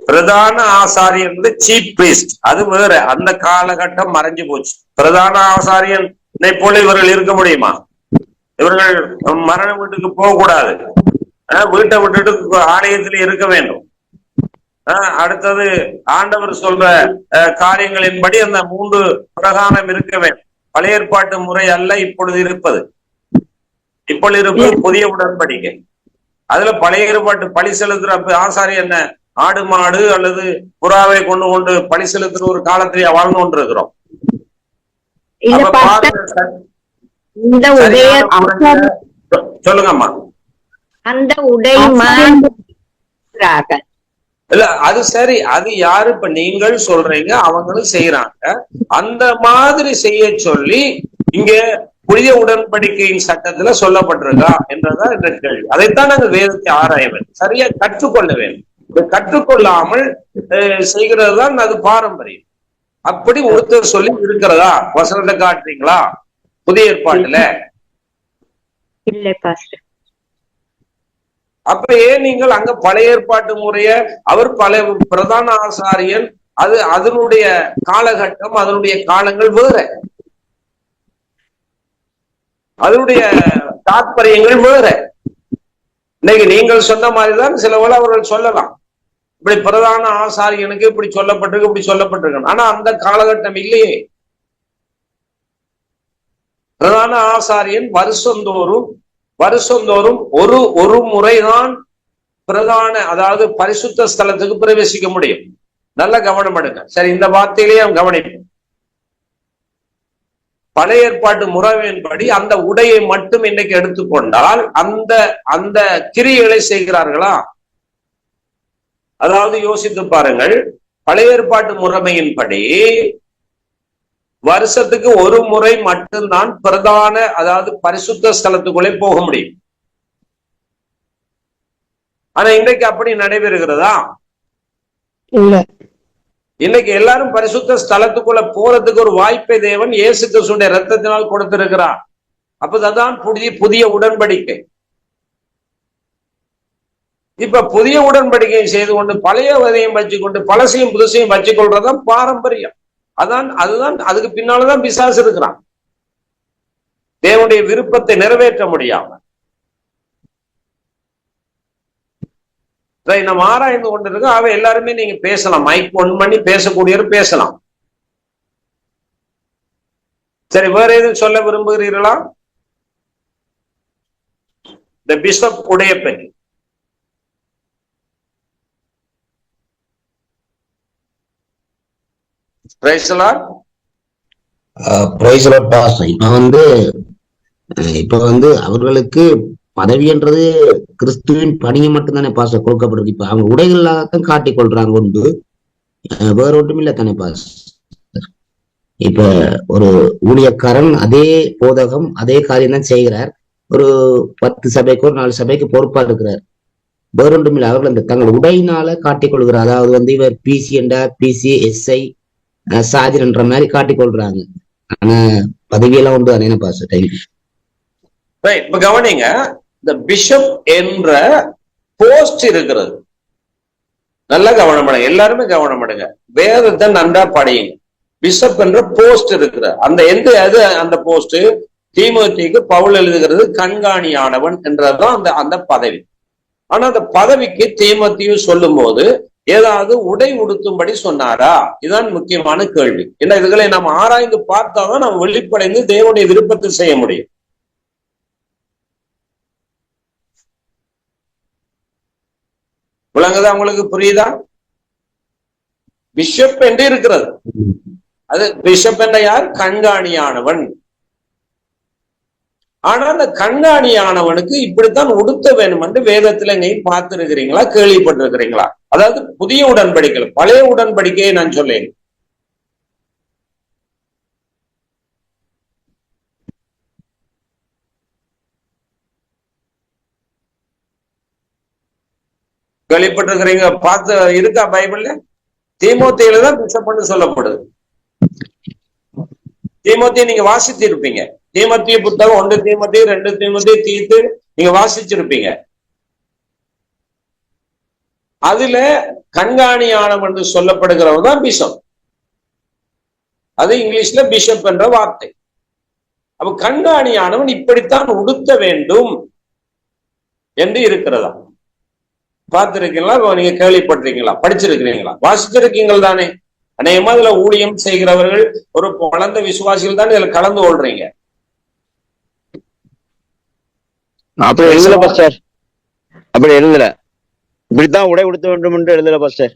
பிரதான ஆசாரியன் சீப் பிரீஸ்ட், அது வேற. அந்த காலகட்டம் மறைஞ்சு போச்சு. பிரதான ஆசாரியனை போல இவர்கள் இருக்க முடியுமா? இவர்கள் மரண வீட்டுக்கு போக கூடாது, வீட்டை விட்டுட்டு ஆலயத்தில் இருக்க வேண்டும். அடுத்தது ஆண்டவர் சொல்ற காரியங்களின்படி அந்த 3 பிரகாரம் இருக்க வேண்டும். பழைய ஏற்பாட்டு முறை அல்ல இப்பொழுது இருப்பது. இப்பொழுது இருப்பது புதிய உடன்படிக்கை. அதுல பழைய ஏற்பாட்டு பழி செலுத்துற ஆசாரி என்ன, ஆடு மாடு அல்லது புறாவை கொண்டு பழி செலுத்துற ஒரு காலத்திலேயே வாழ்ந்து கொண்டிருக்கிறோம். சொல்லுங்கம்மா. அந்த உடை இல்ல அது சரி, அது யாரு இப்ப நீங்கள் சொல்றீங்க, அவங்களும் செய்யறாங்க. அந்த மாதிரி செய்ய சொல்லி இங்க புதிய உடன்படிக்கையின் சட்டத்துல சொல்லப்பட்டிருக்கா என்றதான் இந்த கேள்வி. அதைத்தான் நாங்கள் வேதத்தை ஆராய வேண்டும், சரியா கற்றுக்கொள்ள வேண்டும். கற்றுக்கொள்ளாமல் செய்கிறது தான் அது பாரம்பரியம். அப்படி ஒருத்தர் சொல்லி இருக்கிறதா? வசனத்தை காட்டுறீங்களா புதிய ஏற்பாட்டுல? இல்லை பாஸ்டர். அப்ப ஏன் நீங்கள் அங்க பழைய ஏற்பாட்டு முறைய, அவர் பல பிரதான ஆசாரியன், அது அதனுடைய காலகட்டம், அதனுடைய காலங்கள் வேற, அதனுடைய தாற்பயங்கள் வேற. இன்னைக்கு நீங்கள் சொன்ன மாதிரிதான் சில வேளை அவர்கள் சொல்லலாம், இப்படி பிரதான ஆசாரியனுக்கு இப்படி சொல்லப்பட்டிருக்கு, இப்படி சொல்லப்பட்டிருக்கு. ஆனா அந்த காலகட்டம் இல்லையே. பிரதான ஆசாரியன் வருஷந்தோறும் ஒரு முறைதான் பிரதான, அதாவது பரிசுத்த ஸ்தலத்துக்கு பிரவேசிக்க முடியும். நல்ல கவனம் எடுங்க. சரி, இந்த வார்த்தையிலேயே கவனிப்போம். பழைய ஏற்பாட்டு முறையின்படி அந்த உடையை மட்டும் இன்னைக்கு எடுத்துக்கொண்டால் அந்த கிரியைகளை செய்கிறார்களா? அதாவது யோசித்து பாருங்கள். பழைய ஏற்பாட்டு முறைமையின்படி வருஷத்துக்கு ஒரு முறை மட்டும்தான் பிரதான, அதாவது பரிசுத்த ஸ்தலத்துக்குள்ளே போக முடியும். ஆனா இன்னைக்கு அப்படி நடைபெறுகிறதா? இல்ல. இன்னைக்கு எல்லாரும் பரிசுத்த ஸ்தலத்துக்குள்ள போறதுக்கு ஒரு வாய்ப்பை தேவன் இயேசு கிறிஸ்துவின் இரத்தத்தினால் கொடுத்திருக்கிறார். அப்பதான் புதிய உடன்படிக்கை. இப்ப புதிய உடன்படிக்கையை செய்து கொண்டு பழைய வதையும் வச்சுக்கொண்டு பழசையும் புதுசையும் வச்சுக்கொள்றதுதான் பாரம்பரியம். அதுதான் அதுக்கு பின்னாலதான் பிசாசு இருக்கிறான், தேவனுடைய விருப்பத்தை நிறைவேற்ற முடியாம. நம்ம ஆராய்ந்து கொண்டிருக்கோம். அவ எல்லாருமே நீங்க பேசலாம், மைக் ஒன் பண்ணி பேசக்கூடியவர் பேசலாம். சரி, வேற எதுவும் சொல்ல விரும்புகிறீர்களா? இந்த பிஷப் உடைய பெண் இப்ப அவர்களுக்கு பதவி என்றது கிறிஸ்துவின் பணியை மட்டும்தானே பாச கொடுக்கப்பட்டிருக்கு. இப்ப அவங்க உடைகளாகத்தான் காட்டிக் கொள்றாங்க உண்டு, வேற ஒன்றும் இல்லை தானே பாஸ். இப்ப ஒரு ஊழியக்காரன் அதே போதகம் அதே காரியம் தான் செய்கிறார். ஒரு 10 சபைக்கு ஒரு 4 சபைக்கு பொறுப்பா இருக்கிறார். வேற ஒன்றும் இல்லை, அவர்கள் அந்த தங்கள் உடையினால காட்டிக் கொள்கிறார். அதாவது இவர் பிசி என்றா பிசி, எஸ்ஐ, சாஜர் என்ற மாதிரி காட்டிக்கொள்றாங்க. ஆனா பதவியெல்லாம் உண்டு தானே பாஸ். இப்ப கவனிங்க, இந்த பிஷப் என்ற போஸ்ட் இருக்கிறது. நல்லா கவனம் பண்ணுங்க, எல்லாருமே கவனம் பண்ணுங்க, வேதத்தை நன்றா படியுங்க. பிஷப் என்ற போஸ்ட் இருக்கிற அந்த போஸ்ட் தீமோத்தேயுக்கு பவுல் எழுதுகிறது கண்காணியானவன் என்றதுதான் அந்த பதவி. ஆனா அந்த பதவிக்கு தீமோத்தேயு சொல்லும் போது ஏதாவது உடை உடுத்தும்படி சொன்னாரா? இதுதான் முக்கியமான கேள்வி. ஏன்னா இதுகளை நாம் ஆராய்ந்து பார்த்தாதான் நாம் வெளிப்படைந்து தேவனுடைய விருப்பத்தை செய்ய முடியும். விளங்குதா? உங்களுக்கு புரியுதா? பிஷப் என்று இருக்கிறது. அது பிஷப் என்ற யார்? கண்காணியானவன். ஆனா அந்த கண்காணியானவனுக்கு இப்படித்தான் உடுத்த வேணும் என்று வேதத்துல எங்கேயும் பார்த்திருக்கிறீங்களா, கேள்விப்பட்டிருக்கிறீங்களா? அதாவது புதிய உடன்படிக்கை, பழைய உடன்படிக்கையை நான் சொல்லேன். கேள்விப்பட்டிருக்கிறீங்க? பார்த்து இருக்கா பைபிள்ல? தீமோத்தேயுல தான் பிஷப்னு சொல்லப்படுது. தீமோத்தேயு நீங்க வாசித்து இருப்பீங்க. தீமோத்தேயு புத்தகம் 1 தீமோத்தேயு 2 தீமோத்தேயு தீத்து நீங்க வாசிச்சிருப்பீங்க. அதுல கண்காணியானம் என்று சொல்லப்படுகிறவர் தான் பிஷப். அது இங்கிலீஷ்ல பிஷப் என்ற வார்த்தை. அப்ப கண்காணியானவன் இப்படித்தான் உடுத்த வேண்டும் என்று இருக்கிறதா? பார்த்திருக்கீங்களா? நீங்க கேள்விப்பட்டிருக்கீங்களா? படிச்சிருக்கிறீங்களா? வாசிச்சிருக்கீங்கள் தானே? அநேகமா இதுல ஊழியம் செய்கிறவர்கள் ஒரு வளர்ந்த விசுவாசிகள் தான் இதுல கலந்து கொள்றீங்க. அப்படி எழுதல பாஸ்டர், அப்படி எழுதல. இப்படித்தான் உடை உடுத்த வேண்டும் என்று எழுதல பாஸ்டர்.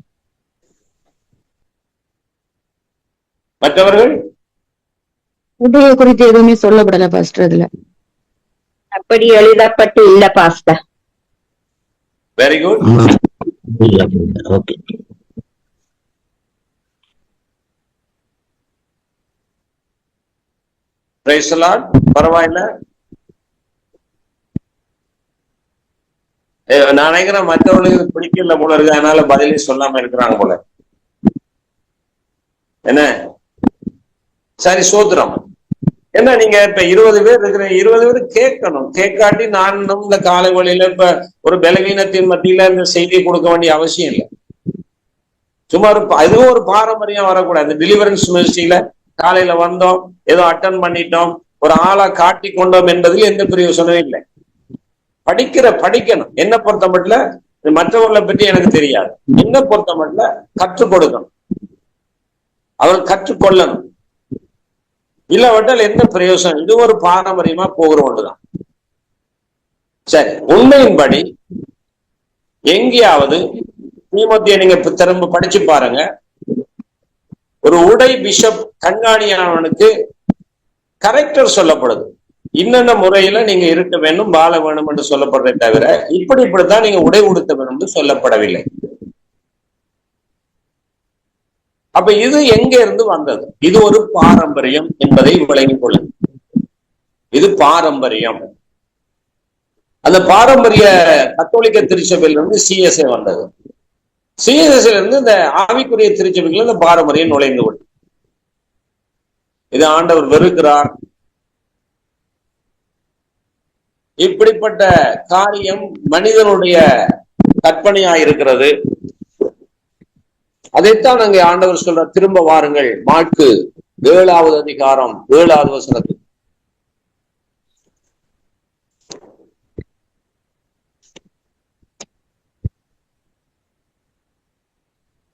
மற்றவர்கள் உடைய குறித்து எதுவுமே சொல்லப்படல பாஸ்டர். அதுல அப்படி எழுதப்பட்டு இல்ல pastor. Very good. Okay. Price the Lord. பரவாயில்ல. நான் நினைக்கிறேன் மற்றவர்களுக்கு பிடிக்கல போல இருக்கு, அதனால பதிலே சொல்லாம இருக்கிறாங்க போல. என்ன சரி, சோத்திரம். என்ன நீங்க இப்ப 20 பேர் இருக்கிற 20 பேர் கேட்கணும். கேட்காட்டி நான் இந்த காலை வழியில இப்ப ஒரு பலவீனத்தின் மத்தியில இந்த செய்தியை கொடுக்க வேண்டிய அவசியம் இல்லை. சும்மா அதுவும் ஒரு பாரம்பரியம் வரக்கூடாது. இந்த டெலிவரன்ஸ் மினிஸ்ட்ரியில காலையில வந்தோம், ஏதோ அட்டன் பண்ணிட்டோம், ஒரு ஆளா காட்டி கொண்டோம் என்பதில் எந்த பிரயோசனமும் இல்லை. படிக்கணும். என்ன பொறுத்த மட்டும் மற்றவர்களை பற்றி எனக்கு தெரியாது. என்ன பொறுத்த மட்டும் கற்றுக் கொடுக்கணும், அவர் கற்றுக்கொள்ளணும். இல்லாவிட்டால் எந்த பிரயோசனம்? இது ஒரு பாரம்பரியமா போகிற ஒன்றுதான். சரி, உண்மையின்படி எங்கேயாவது தீமோத்தேயுவை நீங்க திரும்ப படிச்சு பாருங்க. ஒரு உடை பிஷப் கண்காணியானவனுக்கு கரெக்டர் சொல்லப்படுது. இன்னென்ன முறையில நீங்க இருக்க வேண்டும், வாழ வேணும் என்று சொல்லப்படுறதை தவிர இப்படித்தான் நீங்க உடை உடுத்த வேண்டும் என்று சொல்லப்படவில்லை. அப்ப இது எங்க இருந்து வந்தது? இது ஒரு பாரம்பரியம் என்பதை விளங்கிக் கொள்ளுங்க. இது பாரம்பரியம். அந்த பாரம்பரிய கத்தோலிக்க திருச்சபையில இருந்து சிஎஸ்ஐ வந்தது. சிஎஸ்ஐல இருந்து இந்த ஆவிக்குரிய திருச்சபைகள் இந்த பாரம்பரியம் நுழைந்து கொண்டு இது ஆண்டவர் வெறுக்கிறார். இப்படிப்பட்ட காரியம் மனிதனுடைய கற்பனையாயிருக்கிறது. அதைத்தான் அங்கே ஆண்டவர் சொல்ற, திரும்ப வாருங்கள். மாற்கு 7வது அதிகாரம் 7வது வசனத்தில்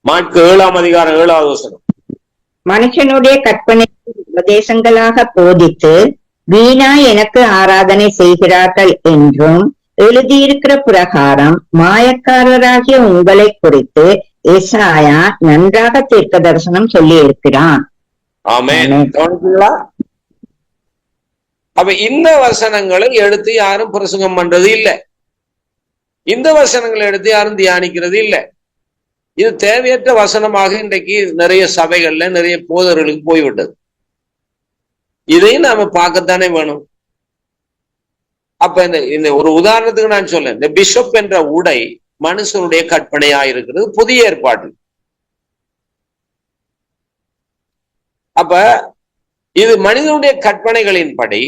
மாற்கு 7ஆம் அதிகாரம் 7வது வசனம். மனுஷனுடைய கற்பனை உபதேசங்களாக போதித்து வீணா எனக்கு ஆராதனை செய்கிறார்கள் என்றும் எழுதியிருக்கிற பிரகாரம் மாயக்காரராகிய உங்களை குறித்து ஏசாயா நன்றாக தீர்க்க தரிசனம் சொல்லி இருக்கிறான். ஆமென். கவனிச்சீங்களா? அப்ப இந்த வசனங்களை எடுத்து யாரும் பிரசங்கம் பண்றது இல்லை. இந்த வசனங்களை எடுத்து யாரும் தியானிக்கிறது இல்லை. இது தேவையற்ற வசனமாக இன்றைக்கு நிறைய சபைகள்ல நிறைய போதர்களுக்கு போய்விட்டது. இதையும் நாம பார்க்கத்தானே வேணும். அப்ப இந்த ஒரு உதாரணத்துக்கு நான் சொல்லேன், இந்த பிஷப் என்ற உடை மனுஷனுடைய கற்பனையா இருக்கிறது புதிய ஏற்பாடு. அப்ப இது மனிதனுடைய கற்பனைகளின்படி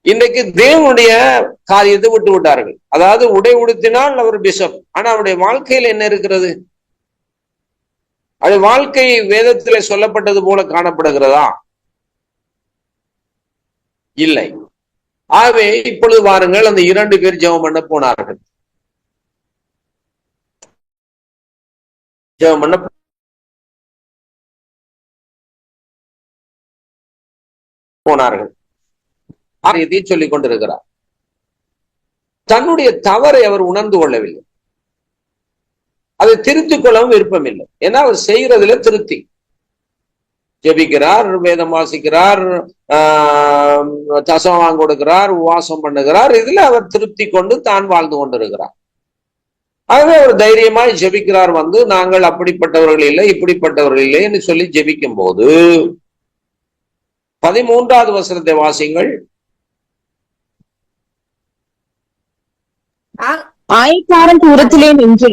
இன்றைக்கு தேவனுடைய காரியத்தை விட்டு விட்டார்கள். அதாவது உடை உடுத்தினால் அவர் பிஷப், ஆனா அவருடைய வாழ்க்கையில் என்ன இருக்கிறது? அது வாழ்க்கை வேதத்திலே சொல்லப்பட்டது போல காணப்படுகிறதா? இல்லை. ஆகவே இப்பொழுது வாருங்கள், அந்த 2 பேர் ஜெபம் பண்ண போனார்கள். ஜெபம் பண்ண போனார்கள். காரியத்தை சொல்லிக் கொண்டிருக்கிறார். தன்னுடைய தவறை அவர் உணர்ந்து கொள்ளவில்லை. அதை திருத்திக் கொள்ளவும் விருப்பமில்லை. ஏன்னா அவர் செய்யறதுல திருப்தி. ஜெபிக்கிறார், வேதம் வாசிக்கிறார், தசம் கொடுக்கிறார், உபவாசம் பண்ணுகிறார். இதுல அவர் திருப்தி கொண்டு தான் வாழ்ந்து கொண்டிருக்கிறார். ஆகவே அவர் தைரியமாய் ஜெபிக்கிறார். வந்து நாங்கள் அப்படிப்பட்டவர்கள் இல்லை, இப்படிப்பட்டவர்கள் இல்லை என்று சொல்லி ஜெபிக்கும் போது 13வது வசனத்தை வாசிங்கள். ஆயக்காரன் தூரத்திலே நின்று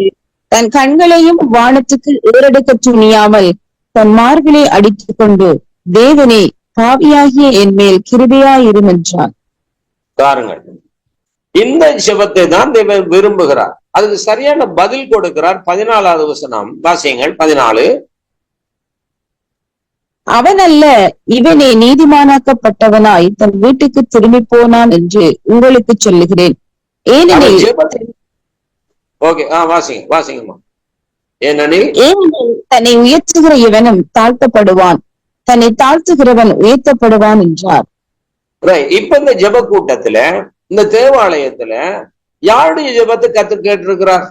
தன் கண்களையும் வானத்துக்கு ஏறெடுக்க துணியாமல் தன் மார்பிலை அடித்துக் கொண்டு, தேவனே, பாவியாகிய என் மேல் கிருபையாயிரும் என்றான். பாருங்கள், இந்த ஜெபத்தை தான் தேவன் விரும்புகிறார். அதுக்கு சரியான பதில் கொடுக்கிறார். 14வது வசனம் வாசியங்கள் 14. அவன் அல்ல, இவனே நீதிமானாக்கப்பட்டவனாய் தன் வீட்டுக்கு திரும்பி போனான் என்று உங்களுக்கு சொல்லுகிறேன். ஏனெனில் வாசிங்கம்மா. ஏனெனில் தன்னை உயர்த்துகிற இவனும் தாழ்த்தப்படுவான், தன்னை தாழ்த்துகிறவன் உயர்த்தப்படுவான் என்றார். இப்ப இந்த ஜெப கூட்டத்துல, இந்த தேவாலயத்துல யாருடைய ஜெபத்தை கத்து கேட்டிருக்கிறார்?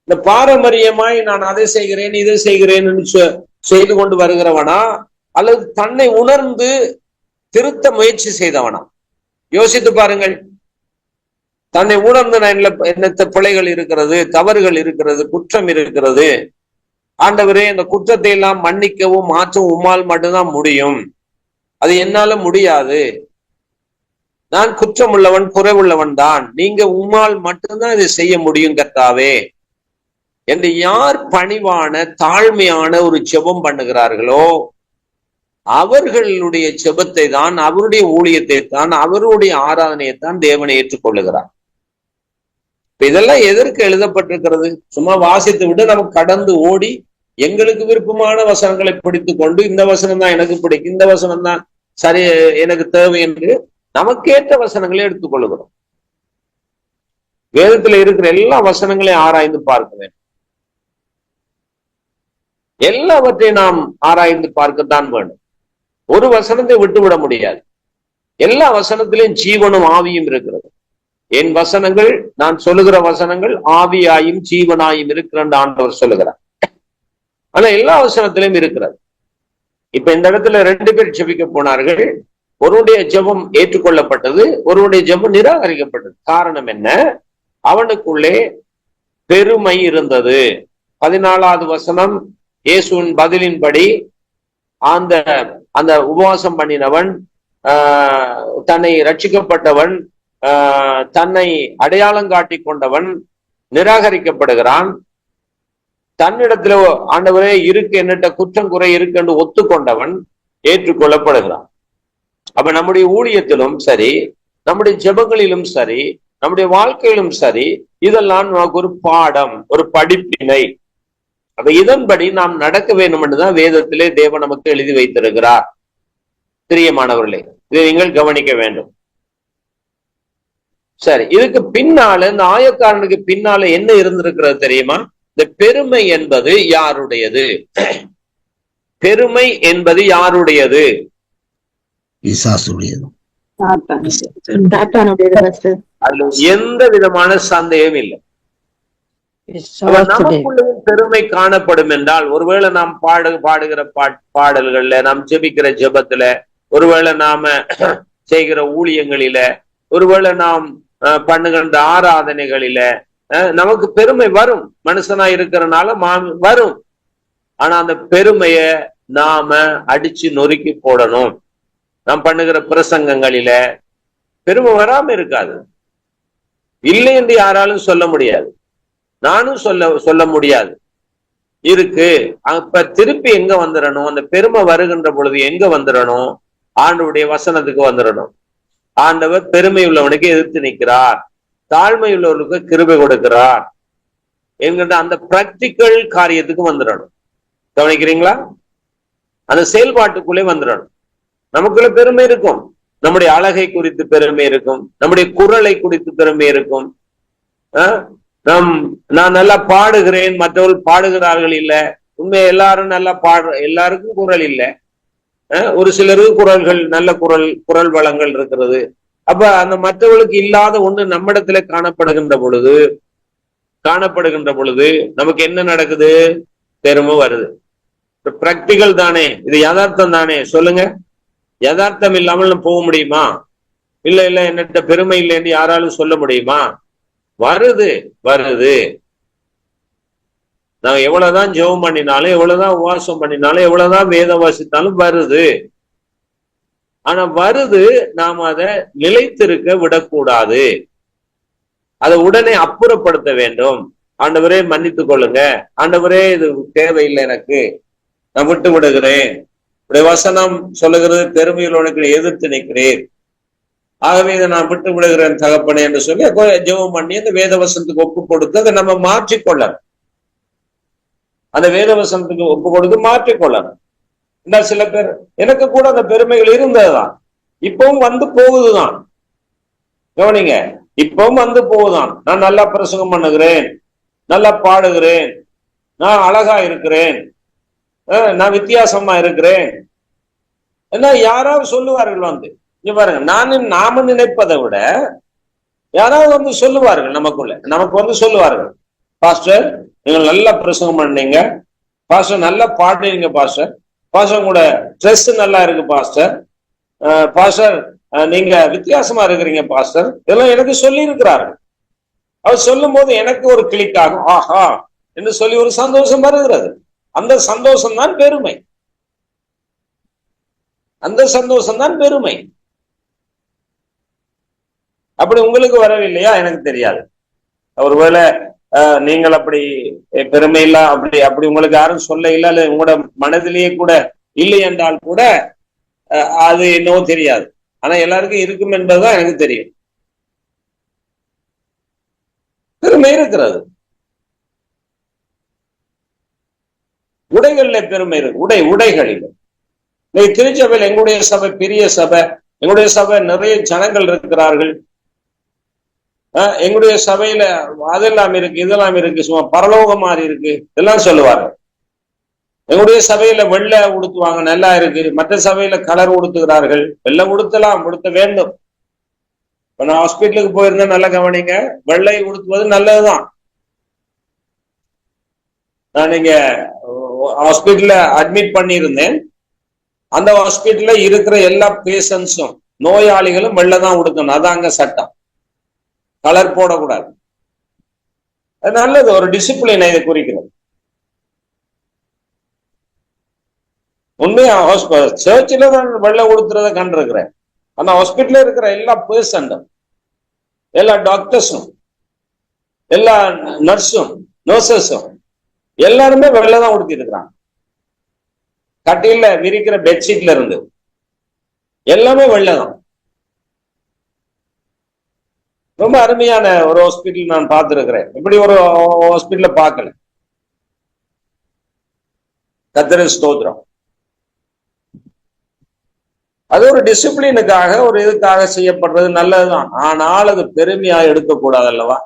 இந்த பாரம்பரியமாய் நான் அதை செய்கிறேன் இதை செய்கிறேன் செய்து கொண்டு வருகிறவனா, அல்லது தன்னை உணர்ந்து திருத்த முயற்சி செய்தவனா? யோசித்து பாருங்கள். தன்னை உணர்ந்து என்னத்த பிழைகள் இருக்கிறது, தவறுகள் இருக்கிறது, குற்றம் இருக்கிறது, ஆண்டவரே இந்த குற்றத்தை எல்லாம் மன்னிக்கவும் மாற்றவும் உம்மால் மட்டும்தான் முடியும், அது என்னால முடியாது, நான் குற்றம் உள்ளவன் குறைவுள்ளவன் தான், நீங்க உம்மால் மட்டும்தான் இதை செய்ய முடியும் கர்த்தாவே என்று யார் பணிவான தாழ்மையான ஒரு ஜெபம் பண்ணுகிறார்களோ அவர்களுடைய ஜெபத்தை தான், அவருடைய ஊழியத்தை தான், அவருடைய ஆராதனையை தான் தேவனை ஏற்றுக்கொள்ளுகிறார். இதெல்லாம் எதற்கு எழுதப்பட்டிருக்கிறது? சும்மா வாசித்து விட்டு நமக்கு கடந்து ஓடி எங்களுக்கு விருப்பமான வசனங்களை பிடித்து கொண்டு, இந்த வசனம் தான் எனக்கு பிடிக்கும், இந்த வசனம் தான் சரி எனக்கு தேவை என்று நமக்கேற்ற வசனங்களை எடுத்துக்கொள்ளுகிறோம். வேதத்துல இருக்கிற எல்லா வசனங்களையும் ஆராய்ந்து பார்க்க வேண்டும். எல்லாவற்றையும் நாம் ஆராய்ந்து பார்க்கத்தான் வேண்டும். ஒரு வசனத்தை விட்டுவிட முடியாது. எல்லா வசனத்திலையும் ஜீவனும் ஆவியும் இருக்கிறது. என் வசனங்கள், நான் சொல்லுகிற வசனங்கள் ஆவியாயும் ஜீவனாயும் இருக்கிற ஆண்டவர் சொல்லுகிறார். ஆனா எல்லா வசனத்திலும் இருக்கிறது. இப்ப இந்த இடத்துல 2 பேர் ஜெபிக்க போனார்கள். ஒருவனுடைய ஜெபம் ஏற்றுக்கொள்ளப்பட்டது, ஒருவனுடைய ஜெபம் நிராகரிக்கப்பட்டது. காரணம் என்ன? அவனுக்குள்ளே பெருமை இருந்தது. 14வது வசனம் இயேசுவின் பதிலின்படி அந்த உபவாசம் பண்ணினவன், தன்னை ரட்சிக்கப்பட்டவன், தன்னை அடையாளம் காட்டி கொண்டவன் நிராகரிக்கப்படுகிறான். தன்னிடத்துல ஆண்டவரே இருக்கு, என்னட்ட குற்றம் குறை இருக்கு என்று ஒத்துக்கொண்டவன் ஏற்றுக்கொள்ளப்படுகிறான். அப்ப நம்முடைய ஊழியத்திலும் சரி, நம்முடைய ஜெபங்களிலும் சரி, நம்முடைய வாழ்க்கையிலும் சரி, இதெல்லாம் நமக்கு ஒரு பாடம், ஒரு படிப்பினை. அப்ப இதன்படி நாம் நடக்க வேண்டும் என்றுதான் வேதத்திலே தேவன் நமக்கு எழுதி வைத்திருக்கிறார். பிரியமானவர்களே, இதை நீங்கள் கவனிக்க வேண்டும். சரி, இதுக்கு பின்னால, இந்த ஆயக்காரனுக்கு பின்னால என்ன இருந்திருக்கிறது தெரியுமா? இந்த பெருமை என்பது யாருடையது? பெருமை என்பது யாருடையது? பிசாசுடையது. அதுல எந்த விதமான சந்தேகம் இல்லை. நமக்குள்ளேயும் பெருமை காணப்படும் என்றால், ஒருவேளை நாம் பாடுகிற பாடல்கள்ல, நாம் ஜெபிக்கிற ஜெபத்துல, ஒருவேளை நாம செய்கிற ஊழியங்களில, ஒருவேளை நாம் பண்ணுகின்ற ஆராதனைகளில நமக்கு பெருமை வரும். மனுஷனா இருக்கிறனால வரும். ஆனா அந்த பெருமைய நாம அடிச்சு நொறுக்கி போடணும். நாம் பண்ணுகிற பிரசங்கங்களில பெருமை வராம இருக்காது. இல்லை என்று யாராலும் சொல்ல முடியாது, நானும் சொல்ல முடியாது. இருக்கு. அப்ப திருப்பி எங்க வந்துடணும்? அந்த பெருமை வருகின்ற பொழுது எங்க வந்துடணும்? ஆண்டவருடைய வசனத்துக்கு வந்துடணும். ஆண்டவர் பெருமை உள்ளவனுக்கு எதிர்த்து நிற்கிறார், தாழ்மை உள்ளவர்களுக்கு கிருபை கொடுக்கிறார் என்கின்ற அந்த பிராக்டிக்கல் காரியத்துக்கு வந்துடணும். கவனிக்கிறீங்களா? அந்த செயல்பாட்டுக்குள்ளே வந்துடணும். நமக்குள்ள பெருமை இருக்கும். நம்முடைய அழகை குறித்து பெருமை இருக்கும், நம்முடைய குரலை குறித்து பெருமை இருக்கும். நான் நல்லா பாடுகிறேன், மற்றவர்கள் பாடுகிறார்கள் இல்ல. உண்மை எல்லாரும் நல்லா எல்லாருக்கும் குரல் இல்லை. ஒரு சிலருக்கு குரல்கள், நல்ல குரல் வளங்கள் இருக்கிறது. அப்ப அந்த மற்றவர்களுக்கு இல்லாத ஒண்ணு நம்மிடத்துல காணப்படுகின்ற பொழுது நமக்கு என்ன நடக்குது? பெருமை வருது. பிராக்டிகல் தானே, இது யதார்த்தம் தானே. சொல்லுங்க, யதார்த்தம் இல்லாமல் நம்ம போக முடியுமா? இல்ல என்னட்ட பெருமை இல்லைன்னு யாராலும் சொல்ல முடியுமா? வருது. நான் எவ்வளவுதான் ஜெபம் பண்ணினாலும், எவ்வளவுதான் உபவாசம் பண்ணினாலும், எவ்வளவுதான் வேதம் வாசித்தாலும் வருது. ஆனா வருது, நாம் அதை நிலைத்திருக்க விடக்கூடாது. அதை உடனே அப்புறப்படுத்த வேண்டும். ஆண்டவரே மன்னித்துக் கொள்ளுங்க, ஆண்டவரே இது தேவையில்லை, எனக்கு நான் விட்டு விடுகிறேன். வசனம் சொல்லுகிறது, பெருமையில் உனக்கு எதிர்த்து நிற்கிறேன். ஆகவே இதை நான் விட்டு விடுகிறேன் தகப்பனே என்று சொல்லி ஜெபம் பண்ணி அந்த வேத வசனத்துக்கு ஒப்பு கொடுத்து அதை நம்ம மாற்றிக்கொள்ளணும். அந்த வேத வசனத்துக்கு ஒப்பு கொடுத்து மாற்றிக்கொள்ளணும். என்ன சில பேர், எனக்கு கூட அந்த பெருமைகள் இருந்ததுதான், இப்பவும் வந்து போகுதுதான். கவனிங்க, இப்பவும் வந்து போகுதான். நான் நல்லா பிரசங்கம் பண்ணுகிறேன், நல்லா பாடுகிறேன், நான் அழகா இருக்கிறேன், நான் வித்தியாசமா இருக்கிறேன் என்ன யாராவது சொல்லுவார்கள். வந்து இங்க பாருங்க, நாம நினைப்பதை விட யாராவது வந்து சொல்லுவார்கள், நமக்கு வந்து சொல்லுவார்கள், பாஸ்டர் நீங்கள் நல்லா பிரசங்கம் பண்ணீங்க, பாஸ்டர் நல்லா பாடுறீங்க, பாஸ்டர் கூட ட்ரெஸ் நல்லா இருக்கு, பாஸ்டர் நீங்க வித்தியாசமா இருக்கிறீங்க பாஸ்டர், இதெல்லாம் எனக்கு சொல்லி இருக்கிறார்கள். அவர் சொல்லும் போது எனக்கு ஒரு கிளிக் ஆகும், ஆஹா என்று சொல்லி ஒரு சந்தோஷம் வருகிறது. அந்த சந்தோஷம் தான் பெருமை. அந்த சந்தோஷம் தான் பெருமை. அப்படி உங்களுக்கு வரவில்லையா எனக்கு தெரியாது. ஒருவேளை நீங்கள் அப்படி பெருமை இல்ல, அப்படி உங்களுக்கு யாரும் சொல்ல இல்லை, அல்லது உங்களோட மனதிலேயே கூட இல்லை என்றால் கூட அது என்னவோ தெரியாது. ஆனா எல்லாருக்கும் இருக்கும் என்பதுதான் எனக்கு தெரியும். பெருமை இருக்கிறது. உடைகள்ல பெருமை இருக்கு. உடைகளில் திருச்சபையில் எங்களுடைய சபை பெரிய சபை, எங்களுடைய சபை நிறைய ஜனங்கள் இருக்கிறார்கள். எங்களுடைய சபையில அதெல்லாம் இருக்கு, இதெல்லாம் இருக்கு, சும்மா பரலோகம் மாதிரி இருக்கு இதெல்லாம் சொல்லுவாங்க. எங்களுடைய சபையில வெள்ளை உடுத்துவாங்க, நல்லா இருக்கு. மற்ற சபையில கலர் உடுத்துகிறார்கள். வெள்ளை உடுத்தலாம், உடுத்த வேண்டும். இப்ப நான் ஹாஸ்பிட்டலுக்கு போயிருந்தேன், நல்லா கவனிங்க, வெள்ளை உடுத்துவது நல்லதுதான். நான் இங்க ஹாஸ்பிட்டல்ல அட்மிட் பண்ணியிருந்தேன். அந்த ஹாஸ்பிட்டல்ல இருக்கிற எல்லா பேஷண்ட்ஸும், நோயாளிகளும் வெள்ளை தான் உடுக்கணும். அதான் அங்க சட்டம். கலர் போடக்கூடாது. அது நல்லது, ஒரு டிசிப்ளின் இதை குறிக்கிறது. உண்மையா சர்ச்சில் தான் வெள்ளை உடுத்துறதை கண்டிருக்கிறேன். ஆனா ஹாஸ்பிட்டல்ல இருக்கிற எல்லா பேஷண்ட்டும், எல்லா டாக்டர்ஸும், எல்லா நர்சஸும் எல்லாருமே வெள்ளை தான் உடுத்தி இருக்கிறாங்க. கட்டில விரிக்கிற பெட்ஷீட்ல இருந்து எல்லாமே வெள்ளை தான். ரொம்ப அருமையான ஒரு ஹாஸ்பிட்டல் நான் பார்த்திருக்கிறேன். இப்படி ஒரு ஹாஸ்பிட்டல பார்க்கல. கர்த்தருக்கு ஸ்தோத்திரம். அது ஒரு டிசிப்ளினுக்காக, ஒரு இதுக்காக செய்யப்படுறது நல்லதுதான். ஆனால் அது பெருமையா எடுக்கக்கூடாது அல்லவா?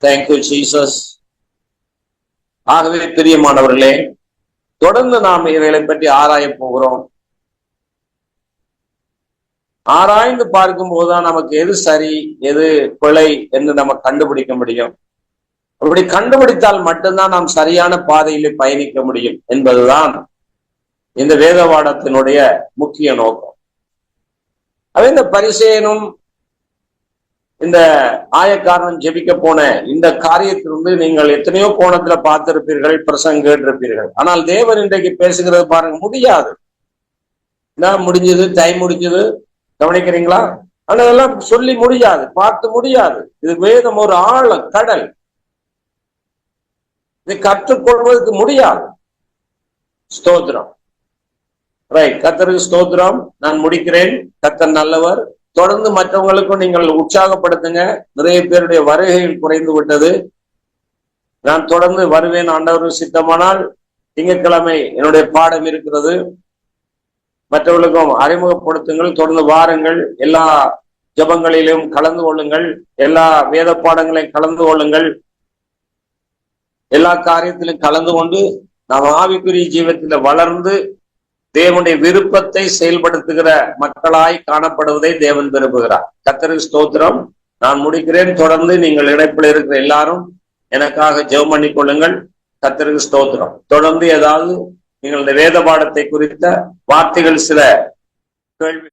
Thank you Jesus. ஆகவே பிரியமானவர்களே, தொடர்ந்து நாம் இவைகளை பற்றி ஆராய போகிறோம். ஆராய்ந்து பார்க்கும் போதுதான் நமக்கு எது சரி எது பிழை என்று நம்ம கண்டுபிடிக்க முடியும். அப்படி கண்டுபிடித்தால் மட்டும்தான் நாம் சரியான பாதையிலே பயணிக்க முடியும் என்பதுதான் இந்த வேதவாடத்தினுடைய முக்கிய நோக்கம். அது இந்த பரிசேயனும் இந்த ஆயக்காரனும் ஜெபிக்க போன இந்த காரியத்திலிருந்து நீங்கள் எத்தனையோ கோணத்துல பார்த்திருப்பீர்கள், பிரசங்கம் கேட்டிருப்பீர்கள். ஆனால் தேவன் இன்றைக்கு பேசுகிறது பாருங்க, முடியாது, முடிஞ்சது, டைம் முடிஞ்சது, கவனிக்கிறீங்களா? ஆனா இதெல்லாம் சொல்லி முடியாது, பார்த்து முடியாது. இது வேதம் ஒரு ஆழ கடல். இதை கற்றுக்கொள்வதற்கு முடியாது. ஸ்தோத்திரம். ரைட், கர்த்தருக்கு ஸ்தோத்திரம். நான் முடிக்கிறேன். கர்த்தர் நல்லவர். தொடர்ந்து மற்றவங்களுக்கும் நீங்கள் உற்சாகப்படுத்துங்க. நிறைய பேருடைய வருகைகள் குறைந்து விட்டது. நான் தொடர்ந்து வருவேன், ஆண்டவர் சித்தமானால். திங்கட்கிழமை என்னுடைய பாடம் இருக்கிறது. மற்றவர்களுக்கும் அறிமுகப்படுத்துங்கள். தொடர்ந்து வாருங்கள். எல்லா ஜபங்களிலும் கலந்து கொள்ளுங்கள். எல்லா வேத பாடங்களையும் கலந்து கொள்ளுங்கள். எல்லா காரியத்திலும் கலந்து கொண்டு நாம் ஆவிக்குரிய ஜீவத்தில வளர்ந்து தேவனுடைய விருப்பத்தை செயல்படுத்துகிற மக்களாய் காணப்படுவதை தேவன் விரும்புகிறார். கர்த்தருக்கு ஸ்தோத்திரம். நான் முடிக்கிறேன். தொடர்ந்து நீங்கள் இணைப்பில் இருக்கிற எல்லாரும் எனக்காக ஜெபம் பண்ணி கொள்ளுங்கள். கர்த்தருக்கு ஸ்தோத்திரம். தொடர்ந்து ஏதாவது நீங்கள் இந்த வேத பாடத்தை குறித்த வார்த்தைகள் சில கேள்வி